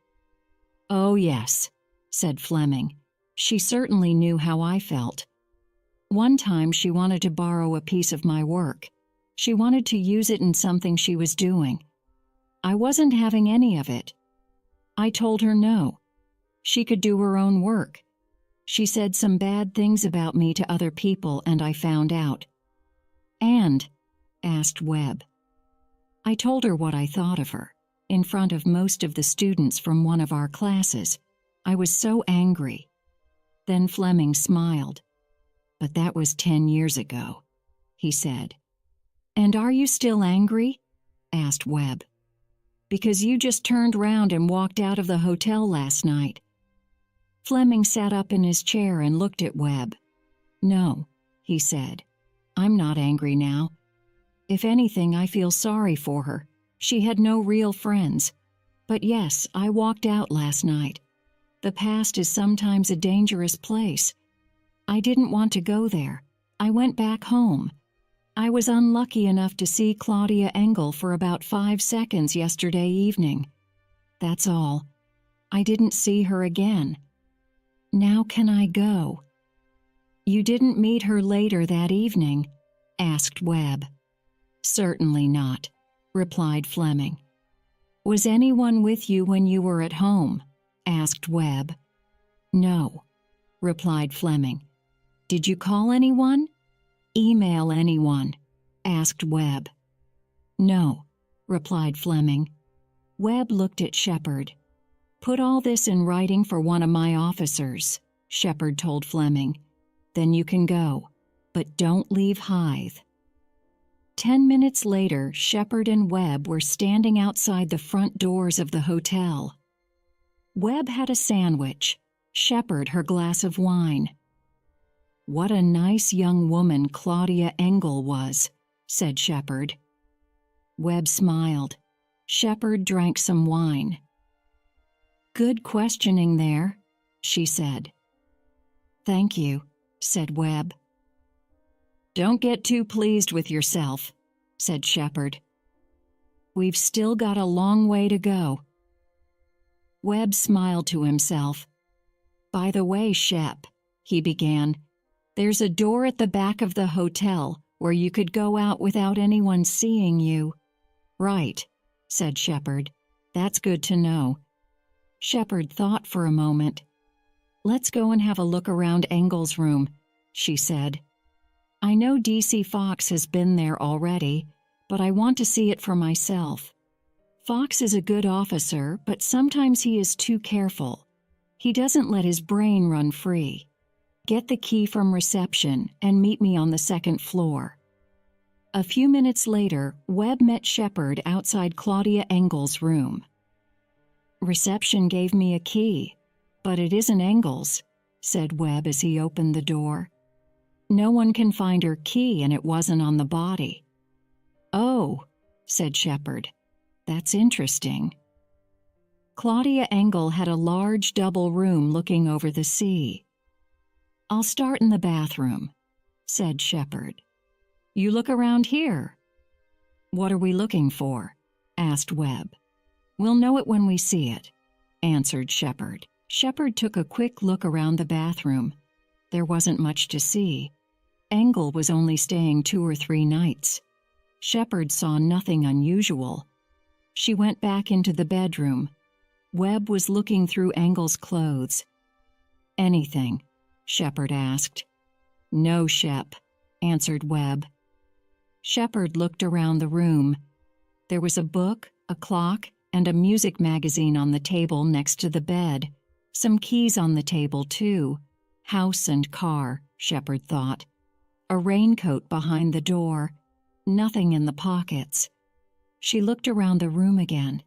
Oh, yes, said Fleming. She certainly knew how I felt. One time she wanted to borrow a piece of my work. She wanted to use it in something she was doing. I wasn't having any of it. I told her no. She could do her own work. She said some bad things about me to other people, and I found out. And, asked Webb. I told her what I thought of her, in front of most of the students from one of our classes. I was so angry. Then Fleming smiled. But that was 10 years ago, he said. And are you still angry? Asked Webb. Because you just turned round and walked out of the hotel last night. Fleming sat up in his chair and looked at Webb. No, he said. I'm not angry now. If anything, I feel sorry for her. She had no real friends. But yes, I walked out last night. The past is sometimes a dangerous place. I didn't want to go there. I went back home. I was unlucky enough to see Claudia Engel for about 5 seconds yesterday evening. That's all. I didn't see her again. Now can I go? You didn't meet her later that evening? Asked Webb. Certainly not, replied Fleming. Was anyone with you when you were at home? Asked Webb. No, replied Fleming. Did you call anyone? Email anyone? Asked Webb. No, replied Fleming. Webb looked at Shepard. Put all this in writing for one of my officers, Shepard told Fleming. Then you can go, but don't leave Hythe. 10 minutes later, Shepard and Webb were standing outside the front doors of the hotel. Webb had a sandwich, Shepard her glass of wine. What a nice young woman Claudia Engel was, said Shepard. Webb smiled. Shepard drank some wine. Good questioning there, she said. Thank you, said Webb. Don't get too pleased with yourself, said Shepard. We've still got a long way to go. Webb smiled to himself. By the way, Shep, he began, there's a door at the back of the hotel where you could go out without anyone seeing you. Right, said Shepard. That's good to know. Shepard thought for a moment. Let's go and have a look around Engel's room, she said. I know DC Fox has been there already, but I want to see it for myself. Fox is a good officer, but sometimes he is too careful. He doesn't let his brain run free. Get the key from reception and meet me on the 2nd floor. A few minutes later, Webb met Shepard outside Claudia Engel's room. Reception gave me a key, but it isn't Engel's, said Webb as he opened the door. No one can find her key and it wasn't on the body. Oh, said Shepard. That's interesting. Claudia Engel had a large double room looking over the sea. I'll start in the bathroom, said Shepard. You look around here. What are we looking for? Asked Webb. We'll know it when we see it, answered Shepard. Shepard took a quick look around the bathroom. There wasn't much to see. Engel was only staying 2 or 3 nights. Shepard saw nothing unusual. She went back into the bedroom. Webb was looking through Engel's clothes. Anything? Shepard asked. No, Shep, answered Webb. Shepard looked around the room. There was a book, a clock, and a music magazine on the table next to the bed. Some keys on the table, too. House and car, Shepard thought. A raincoat behind the door. Nothing in the pockets. She looked around the room again.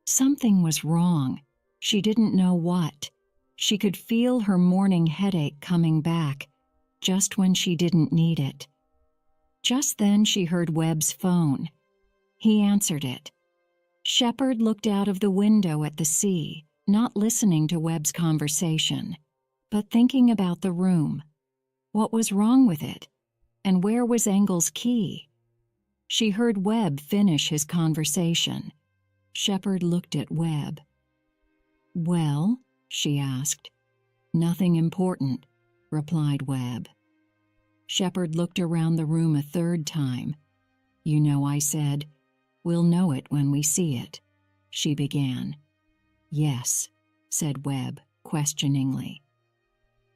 Something was wrong. She didn't know what. She could feel her morning headache coming back, just when she didn't need it. Just then she heard Webb's phone. He answered it. Shepard looked out of the window at the sea, not listening to Webb's conversation, but thinking about the room. What was wrong with it? And where was Engel's key? She heard Webb finish his conversation. Shepard looked at Webb. "Well?" she asked. "Nothing important," replied Webb. Shepard looked around the room a third time. "You know," I said, "we'll know it when we see it," she began. "Yes," said Webb questioningly.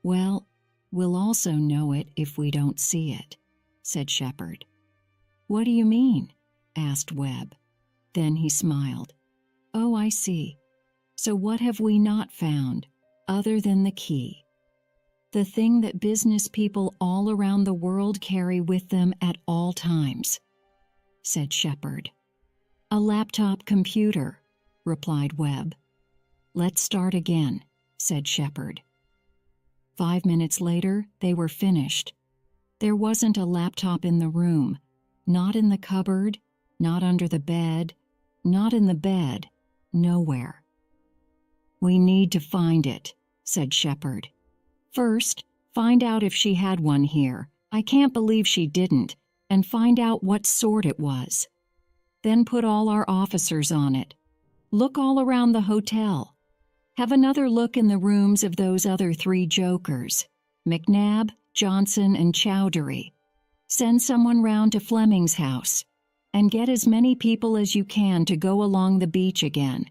"Well, we'll also know it if we don't see it," said Shepard. "What do you mean?" asked Webb. Then he smiled. "Oh, I see. So what have we not found, other than the key? The thing that business people all around the world carry with them at all times," said Shepard. "A laptop computer," replied Webb. "Let's start again," said Shepard. 5 minutes later, they were finished. There wasn't a laptop in the room, not in the cupboard, not under the bed, not in the bed, nowhere. "We need to find it," said Shepard. "First, find out if she had one here. I can't believe she didn't, and find out what sort it was. Then put all our officers on it. Look all around the hotel. Have another look in the rooms of those other 3 jokers, McNabb, Johnson, and Chowdhury. Send someone round to Fleming's house, and get as many people as you can to go along the beach again."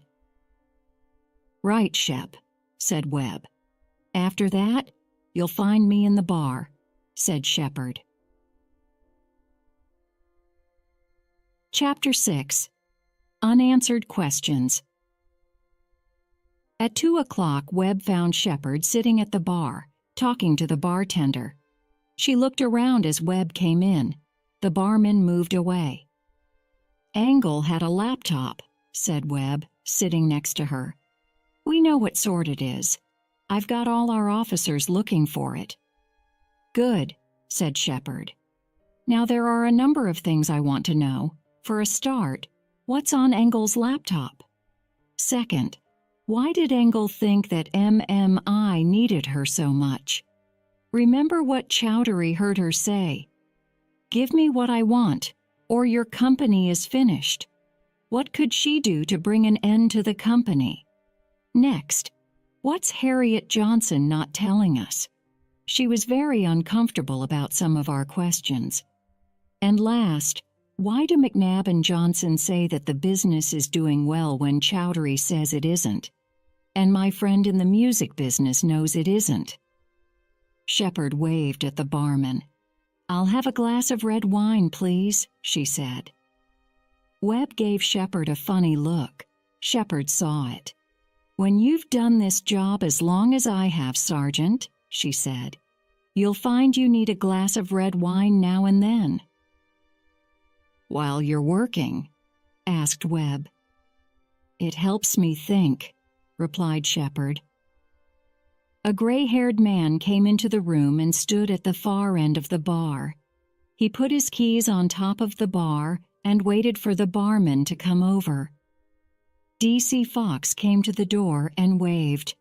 "Right, Shep," said Webb. "After that, you'll find me in the bar," said Shepard. Chapter 6. Unanswered Questions. At 2 o'clock, Webb found Shepard sitting at the bar, talking to the bartender. She looked around as Webb came in. The barman moved away. "Engel had a laptop," said Webb, sitting next to her. "We know what sort it is. I've got all our officers looking for it." "Good," said Shepard. "Now there are a number of things I want to know. For a start, what's on Engel's laptop? Second, why did Engel think that MMI needed her so much? Remember what Chowdhury heard her say. Give me what I want, or your company is finished. What could she do to bring an end to the company? Next, what's Harriet Johnson not telling us? She was very uncomfortable about some of our questions. And last, why do McNabb and Johnson say that the business is doing well when Chowdhury says it isn't? And my friend in the music business knows it isn't." Shepard waved at the barman. "I'll have a glass of red wine, please," she said. Webb gave Shepard a funny look. Shepard saw it. "When you've done this job as long as I have, Sergeant," she said, "you'll find you need a glass of red wine now and then." "While you're working?" asked Webb. "It helps me think," replied Shepard. A gray-haired man came into the room and stood at the far end of the bar. He put his keys on top of the bar and waited for the barman to come over. D.C. Fox came to the door and waved.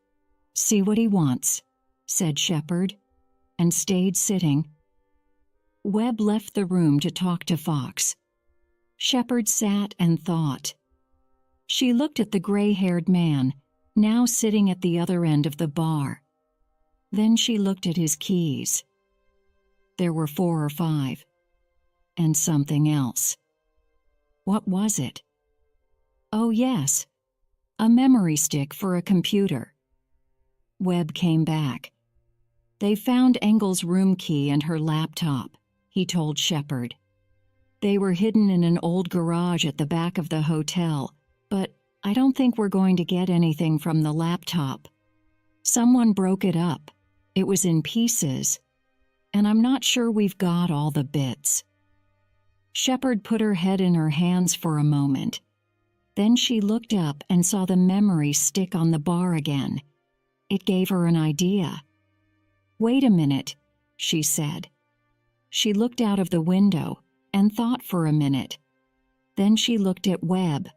"See what he wants," said Shepard, and stayed sitting. Webb left the room to talk to Fox. Shepard sat and thought. She looked at the gray-haired man, now sitting at the other end of the bar. Then she looked at his keys. There were 4 or 5. And something else. What was it? Oh, yes, a memory stick for a computer. Webb came back. "They found Engel's room key and her laptop," he told Shepard. "They were hidden in an old garage at the back of the hotel, but I don't think we're going to get anything from the laptop. Someone broke it up. It was in pieces, and I'm not sure we've got all the bits." Shepard put her head in her hands for a moment. Then she looked up and saw the memory stick on the bar again. It gave her an idea. "Wait a minute," she said. She looked out of the window and thought for a minute. Then she looked at Webb.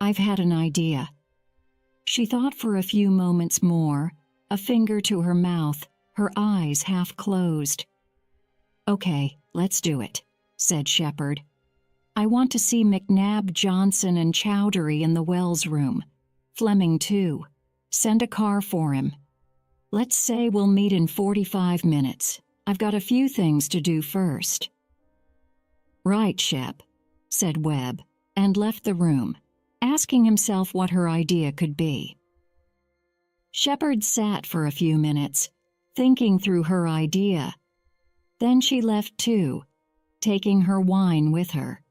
I've had an idea." She thought for a few moments more, a finger to her mouth, her eyes half closed. "Okay, let's do it," said Shepard. "I want to see McNabb, Johnson, and Chowdhury in the Wells room. Fleming, too. Send a car for him. Let's say we'll meet in 45 minutes. I've got a few things to do first." "Right, Shep," said Webb, and left the room, asking himself what her idea could be. Shepard sat for a few minutes, thinking through her idea. Then she left too, taking her wine with her.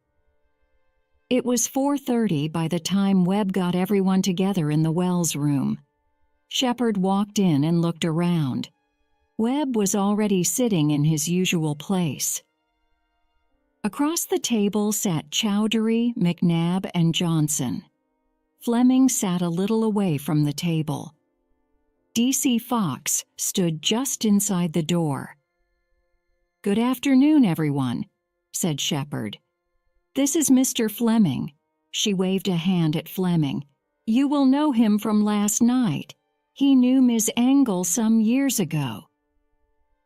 It was 4:30 by the time Webb got everyone together in the Wells room. Shepard walked in and looked around. Webb was already sitting in his usual place. Across the table sat Chowdhury, McNabb, and Johnson. Fleming sat a little away from the table. DC Fox stood just inside the door. "Good afternoon, everyone," said Shepard. "This is Mr. Fleming." She waved a hand at Fleming. "You will know him from last night. He knew Ms. Engel some years ago."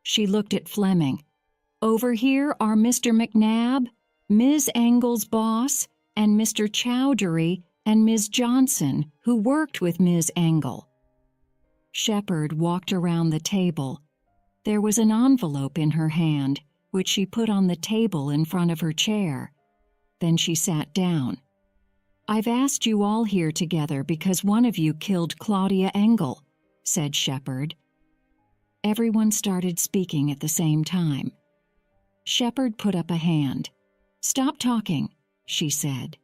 She looked at Fleming. "Over here are Mr. McNabb, Ms. Engel's boss, and Mr. Chowdhury and Ms. Johnson, who worked with Ms. Engel." Shepard walked around the table. There was an envelope in her hand, which she put on the table in front of her chair. Then she sat down. "I've asked you all here together because one of you killed Claudia Engel," said Shepard. Everyone started speaking at the same time. Shepard put up a hand. "Stop talking," she said.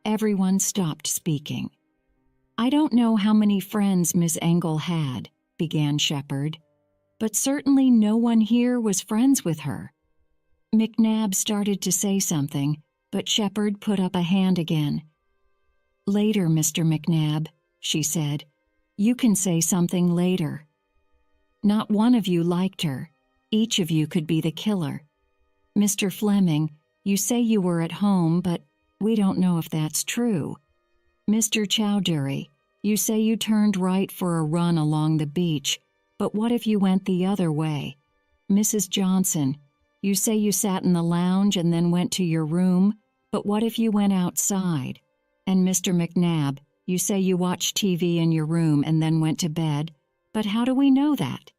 Everyone stopped speaking. "I don't know how many friends Miss Engel had," began Shepard, "but certainly no one here was friends with her." McNabb started to say something, but Shepard put up a hand again. "Later, Mr. McNabb," she said. "You can say something later. Not one of you liked her. Each of you could be the killer. Mr. Fleming, you say you were at home, but we don't know if that's true. Mr. Chowdhury, you say you turned right for a run along the beach, but what if you went the other way? Mrs. Johnson, you say you sat in the lounge and then went to your room, but what if you went outside? And Mr. McNabb, you say you watched TV in your room and then went to bed, but how do we know that?"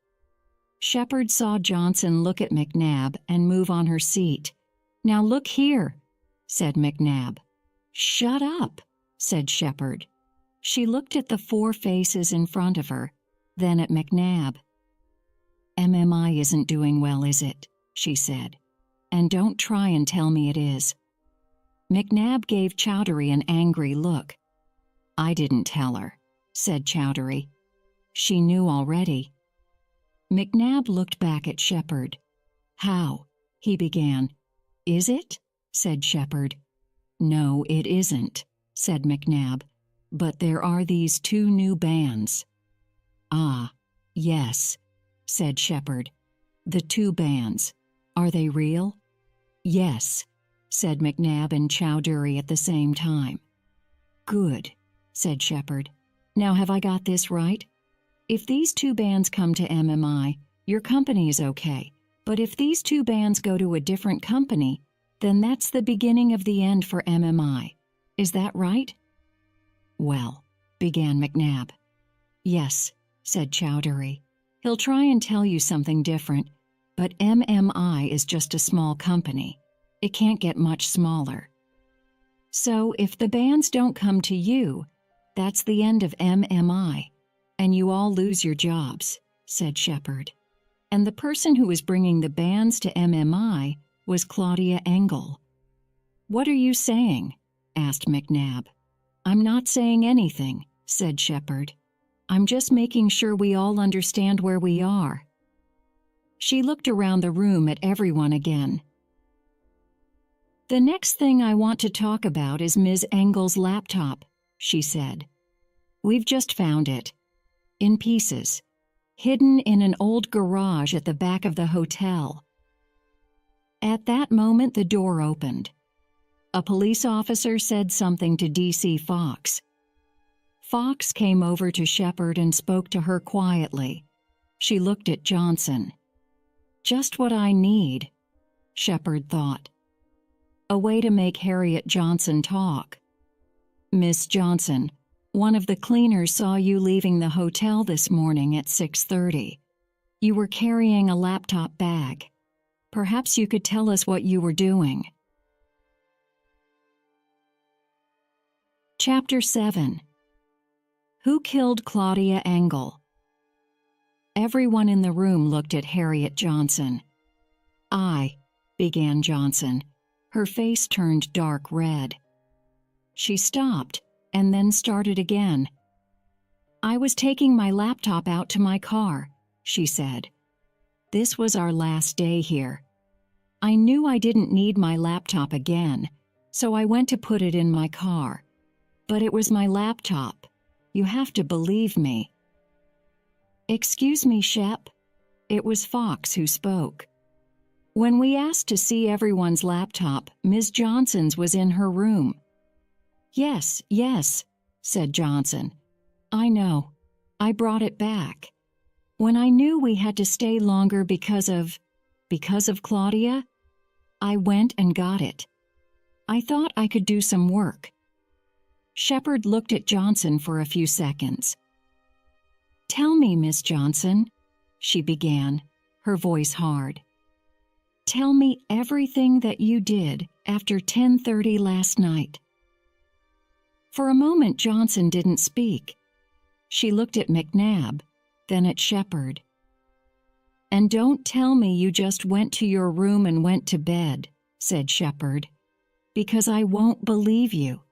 Shepard saw Johnson look at McNabb and move on her seat. "Now look here," said McNabb. "Shut up," said Shepard. She looked at the four faces in front of her, then at McNabb. "MMI isn't doing well, is it?" she said. "And don't try and tell me it is." McNabb gave Chowdhury an angry look. "I didn't tell her," said Chowdhury. "She knew already." McNabb looked back at Shepard. "How?" he began. "Is it?" said Shepard. "No, it isn't," said McNabb. "But there are these two new bands." "Ah, yes," said Shepard. "The two bands. Are they real?" "Yes," said McNabb and Chowdhury at the same time. "Good," said Shepard. "Now have I got this right? If these two bands come to MMI, your company is okay. But if these two bands go to a different company, then that's the beginning of the end for MMI. Is that right?" "Well," began McNabb. "Yes," said Chowdhury. "He'll try and tell you something different, but MMI is just a small company. It can't get much smaller. So if the bands don't come to you, that's the end of MMI, and you all lose your jobs," said Shepard. "And the person who was bringing the bands to MMI was Claudia Engel." "What are you saying?" asked McNabb. "I'm not saying anything," said Shepard. "I'm just making sure we all understand where we are." She looked around the room at everyone again. "The next thing I want to talk about is Ms. Engel's laptop," she said. "We've just found it. In pieces. Hidden in an old garage at the back of the hotel." At that moment the door opened. A police officer said something to DC Fox. Fox came over to Shepard and spoke to her quietly. She looked at Johnson. Just what I need, Shepard thought. A way to make Harriet Johnson talk. Miss Johnson, one of the cleaners saw you leaving the hotel this morning at 6:30. You were carrying a laptop bag. Perhaps you could tell us what you were doing. Chapter 7. Who killed Claudia Engel? Everyone in the room looked at Harriet Johnson. I, began Johnson. Her face turned dark red. She stopped and then started again. I was taking my laptop out to my car, she said. This was our last day here. I knew I didn't need my laptop again, so I went to put it in my car. But it was my laptop. You have to believe me. Excuse me, Shep. It was Fox who spoke. When we asked to see everyone's laptop, Ms. Johnson's was in her room. Yes, said Johnson. I know. I brought it back. When I knew we had to stay longer because of Claudia, I went and got it. I thought I could do some work. Shepard looked at Johnson for a few seconds. Tell me, Miss Johnson, she began, her voice hard. Tell me everything that you did after 10:30 last night. For a moment, Johnson didn't speak. She looked at McNabb, then at Shepard. And don't tell me you just went to your room and went to bed, said Shepard, because I won't believe you.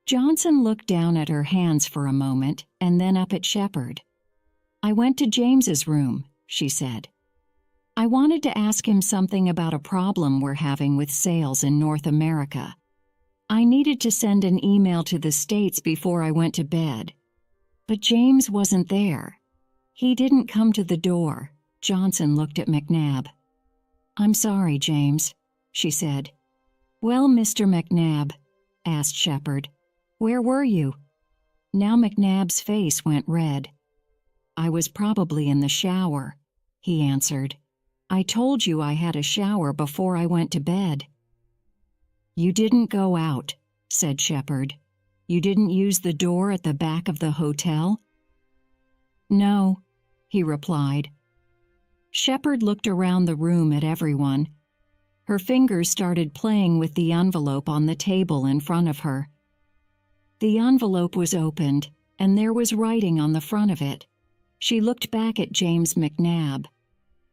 Johnson looked down at her hands for a moment and then up at Shepard. I went to James's room, she said. I wanted to ask him something about a problem we're having with sales in North America. I needed to send an email to the States before I went to bed. But James wasn't there. He didn't come to the door. Johnson looked at McNabb. I'm sorry, James, she said. Well, Mr. McNabb, asked Shepard, where were you? Now McNabb's face went red. I was probably in the shower, he answered. I told you I had a shower before I went to bed. You didn't go out, said Shepard. You didn't use the door at the back of the hotel? No, he replied. Shepard looked around the room at everyone. Her fingers started playing with the envelope on the table in front of her. The envelope was opened, and there was writing on the front of it. She looked back at James McNabb.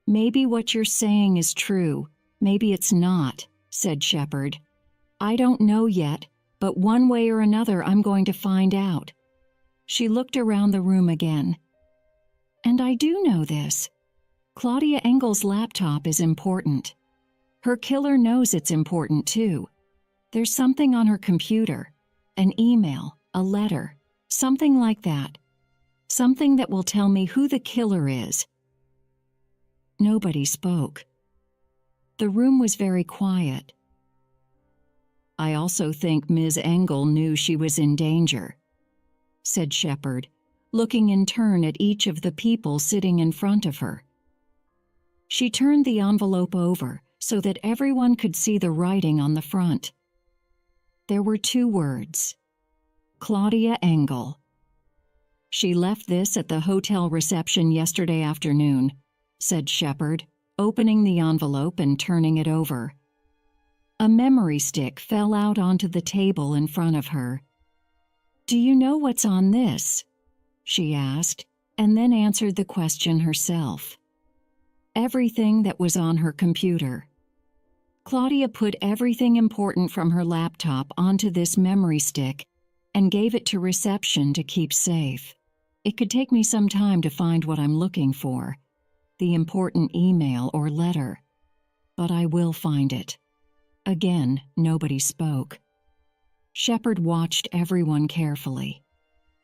Maybe what you're saying is true. Maybe it's not, said Shepard. I don't know yet, but one way or another I'm going to find out. She looked around the room again. And I do know this. Claudia Engel's laptop is important. Her killer knows it's important too. There's something on her computer. An email, a letter, something like that. Something that will tell me who the killer is. Nobody spoke. The room was very quiet. I also think Ms. Engel knew she was in danger, said Shepard, looking in turn at each of the people sitting in front of her. She turned the envelope over so that everyone could see the writing on the front. There were 2 words. Claudia Engel. She left this at the hotel reception yesterday afternoon, said Shepard, opening the envelope and turning it over. A memory stick fell out onto the table in front of her. Do you know what's on this? She asked, and then answered the question herself. Everything that was on her computer. Claudia put everything important from her laptop onto this memory stick and gave it to reception to keep safe. It could take me some time to find what I'm looking for, the important email or letter, but I will find it. Again, nobody spoke. Shepard watched everyone carefully.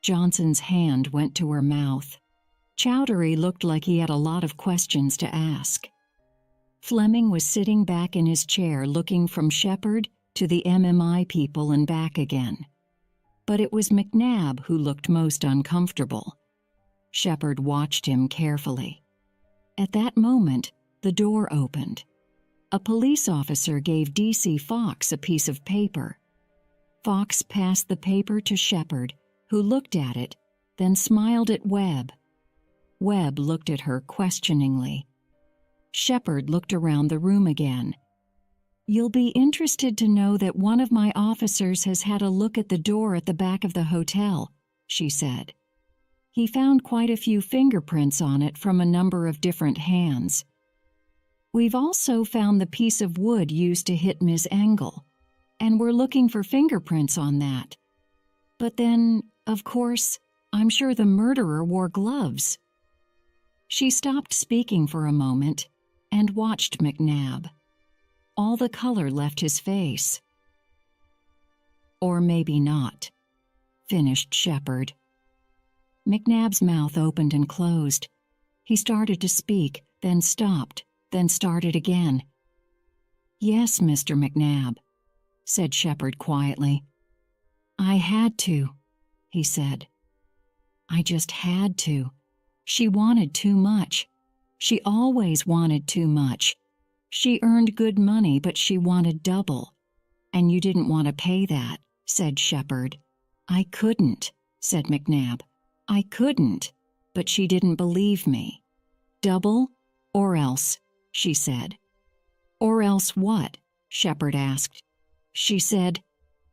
Johnson's hand went to her mouth. Chowdhury looked like he had a lot of questions to ask. Fleming was sitting back in his chair looking from Shepard to the MMI people and back again. But it was McNabb who looked most uncomfortable. Shepard watched him carefully. At that moment, the door opened. A police officer gave DC Fox a piece of paper. Fox passed the paper to Shepard, who looked at it, then smiled at Webb. Webb looked at her questioningly. Shepard looked around the room again. "You'll be interested to know that one of my officers has had a look at the door at the back of the hotel," she said. "He found quite a few fingerprints on it from a number of different hands. We've also found the piece of wood used to hit Ms. Engel, and we're looking for fingerprints on that. But then, of course, I'm sure the murderer wore gloves." She stopped speaking for a moment and watched McNabb. All the color left his face. "Or maybe not," finished Shepard. McNabb's mouth opened and closed. He started to speak, then stopped, then started again. "Yes, Mr. McNabb," said Shepard quietly. "I had to," he said. "I just had to. She wanted too much. She always wanted too much. She earned good money, but she wanted double. And you didn't want to pay that," said Shepard. "I couldn't," said McNabb. "I couldn't, but she didn't believe me." "Double or else," she said. "Or else what?" Shepard asked. She said,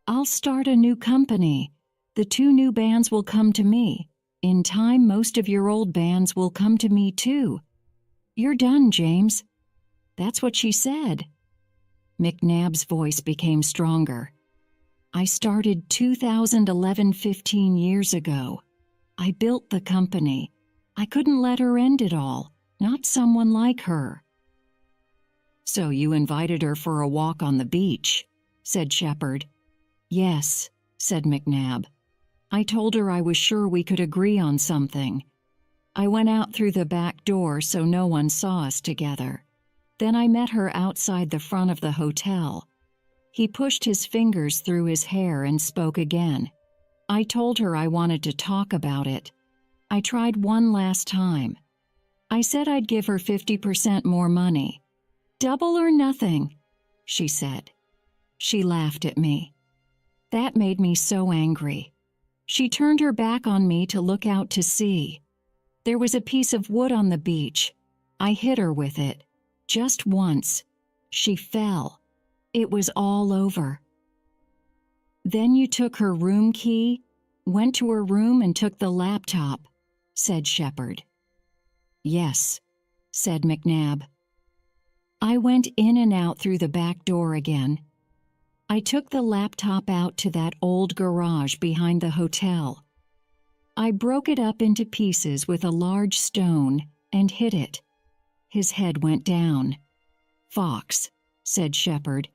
"I'll start a new company. The 2 new bands will come to me. In time, most of your old bands will come to me too. You're done, James." That's what she said. McNabb's voice became stronger. "I started 2011, 15 years ago. I built the company. I couldn't let her end it all, not someone like her." "So you invited her for a walk on the beach," said Shepard. "Yes," said McNabb. "I told her I was sure we could agree on something. I went out through the back door so no one saw us together. Then I met her outside the front of the hotel." He pushed his fingers through his hair and spoke again. "I told her I wanted to talk about it. I tried one last time. I said I'd give her 50% more money. Double or nothing," she said. She laughed at me. That made me so angry. She turned her back on me to look out to sea. There was a piece of wood on the beach. I hit her with it. Just once. She fell. It was all over. Then you took her room key, went to her room and took the laptop," said Shepard. "Yes," said McNabb. "I went in and out through the back door again. I took the laptop out to that old garage behind the hotel. I broke it up into pieces with a large stone and hid it." His head went down. "Fox," said Shepard,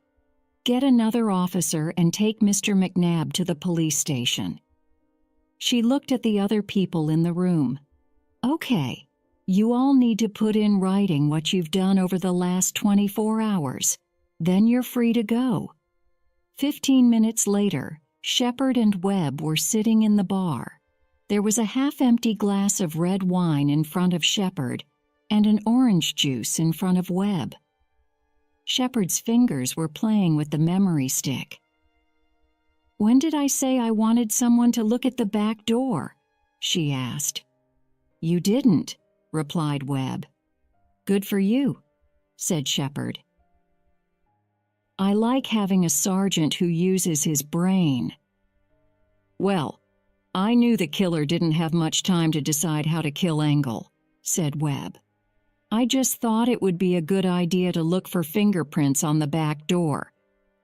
"get another officer and take Mr. McNabb to the police station." She looked at the other people in the room. "Okay, you all need to put in writing what you've done over the last 24 hours. Then you're free to go." 15 minutes later, Shepard and Webb were sitting in the bar. There was a half-empty glass of red wine in front of Shepard and an orange juice in front of Webb. Shepard's fingers were playing with the memory stick. "When did I say I wanted someone to look at the back door?" she asked. "You didn't," replied Webb. "Good for you," said Shepard. "I like having a sergeant who uses his brain." "Well, I knew the killer didn't have much time to decide how to kill Engel," said Webb. "I just thought it would be a good idea to look for fingerprints on the back door.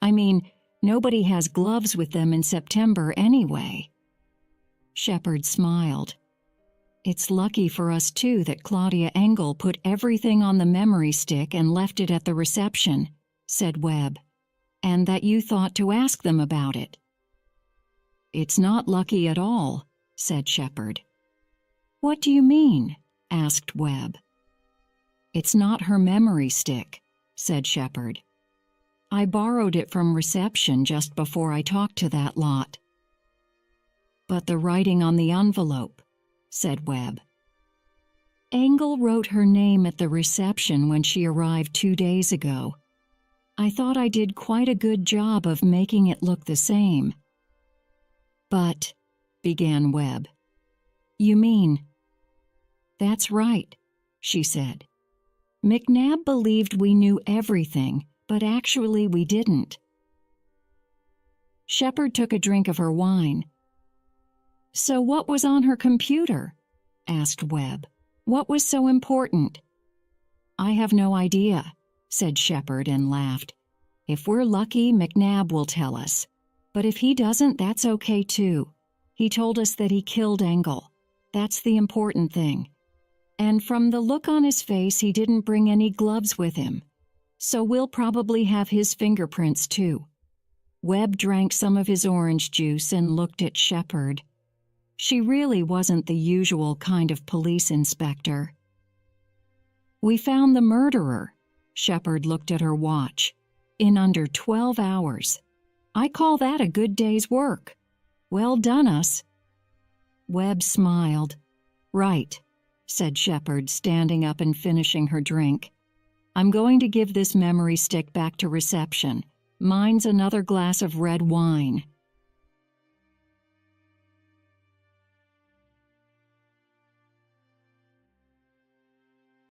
I mean, nobody has gloves with them in September anyway." Shepard smiled. "It's lucky for us, too, that Claudia Engel put everything on the memory stick and left it at the reception," said Webb, "and that you thought to ask them about it." "It's not lucky at all," said Shepard. "What do you mean?" asked Webb. "It's not her memory stick," said Shepard. I borrowed it from reception just before I talked to that lot." "But the writing on the envelope," said Webb. "Engel wrote her name at the reception when she arrived 2 days ago. I thought I did quite a good job of making it look the same." "But," began Webb. "You mean—" "That's right," she said. "McNabb believed we knew everything, but actually we didn't." Shepard took a drink of her wine. "So what was on her computer?" asked Webb. "What was so important?" "I have no idea," said Shepard and laughed. "If we're lucky, McNabb will tell us. But if he doesn't, that's okay too. He told us that he killed Engel. That's the important thing. And from the look on his face, he didn't bring any gloves with him. So we'll probably have his fingerprints too." Webb drank some of his orange juice and looked at Shepard. She really wasn't the usual kind of police inspector. "We found the murderer," Shepard looked at her watch, "in under 12 hours. I call that a good day's work. Well done us." Webb smiled. "Right," said Shepard, standing up and finishing her drink. "I'm going to give this memory stick back to reception. Mine's another glass of red wine."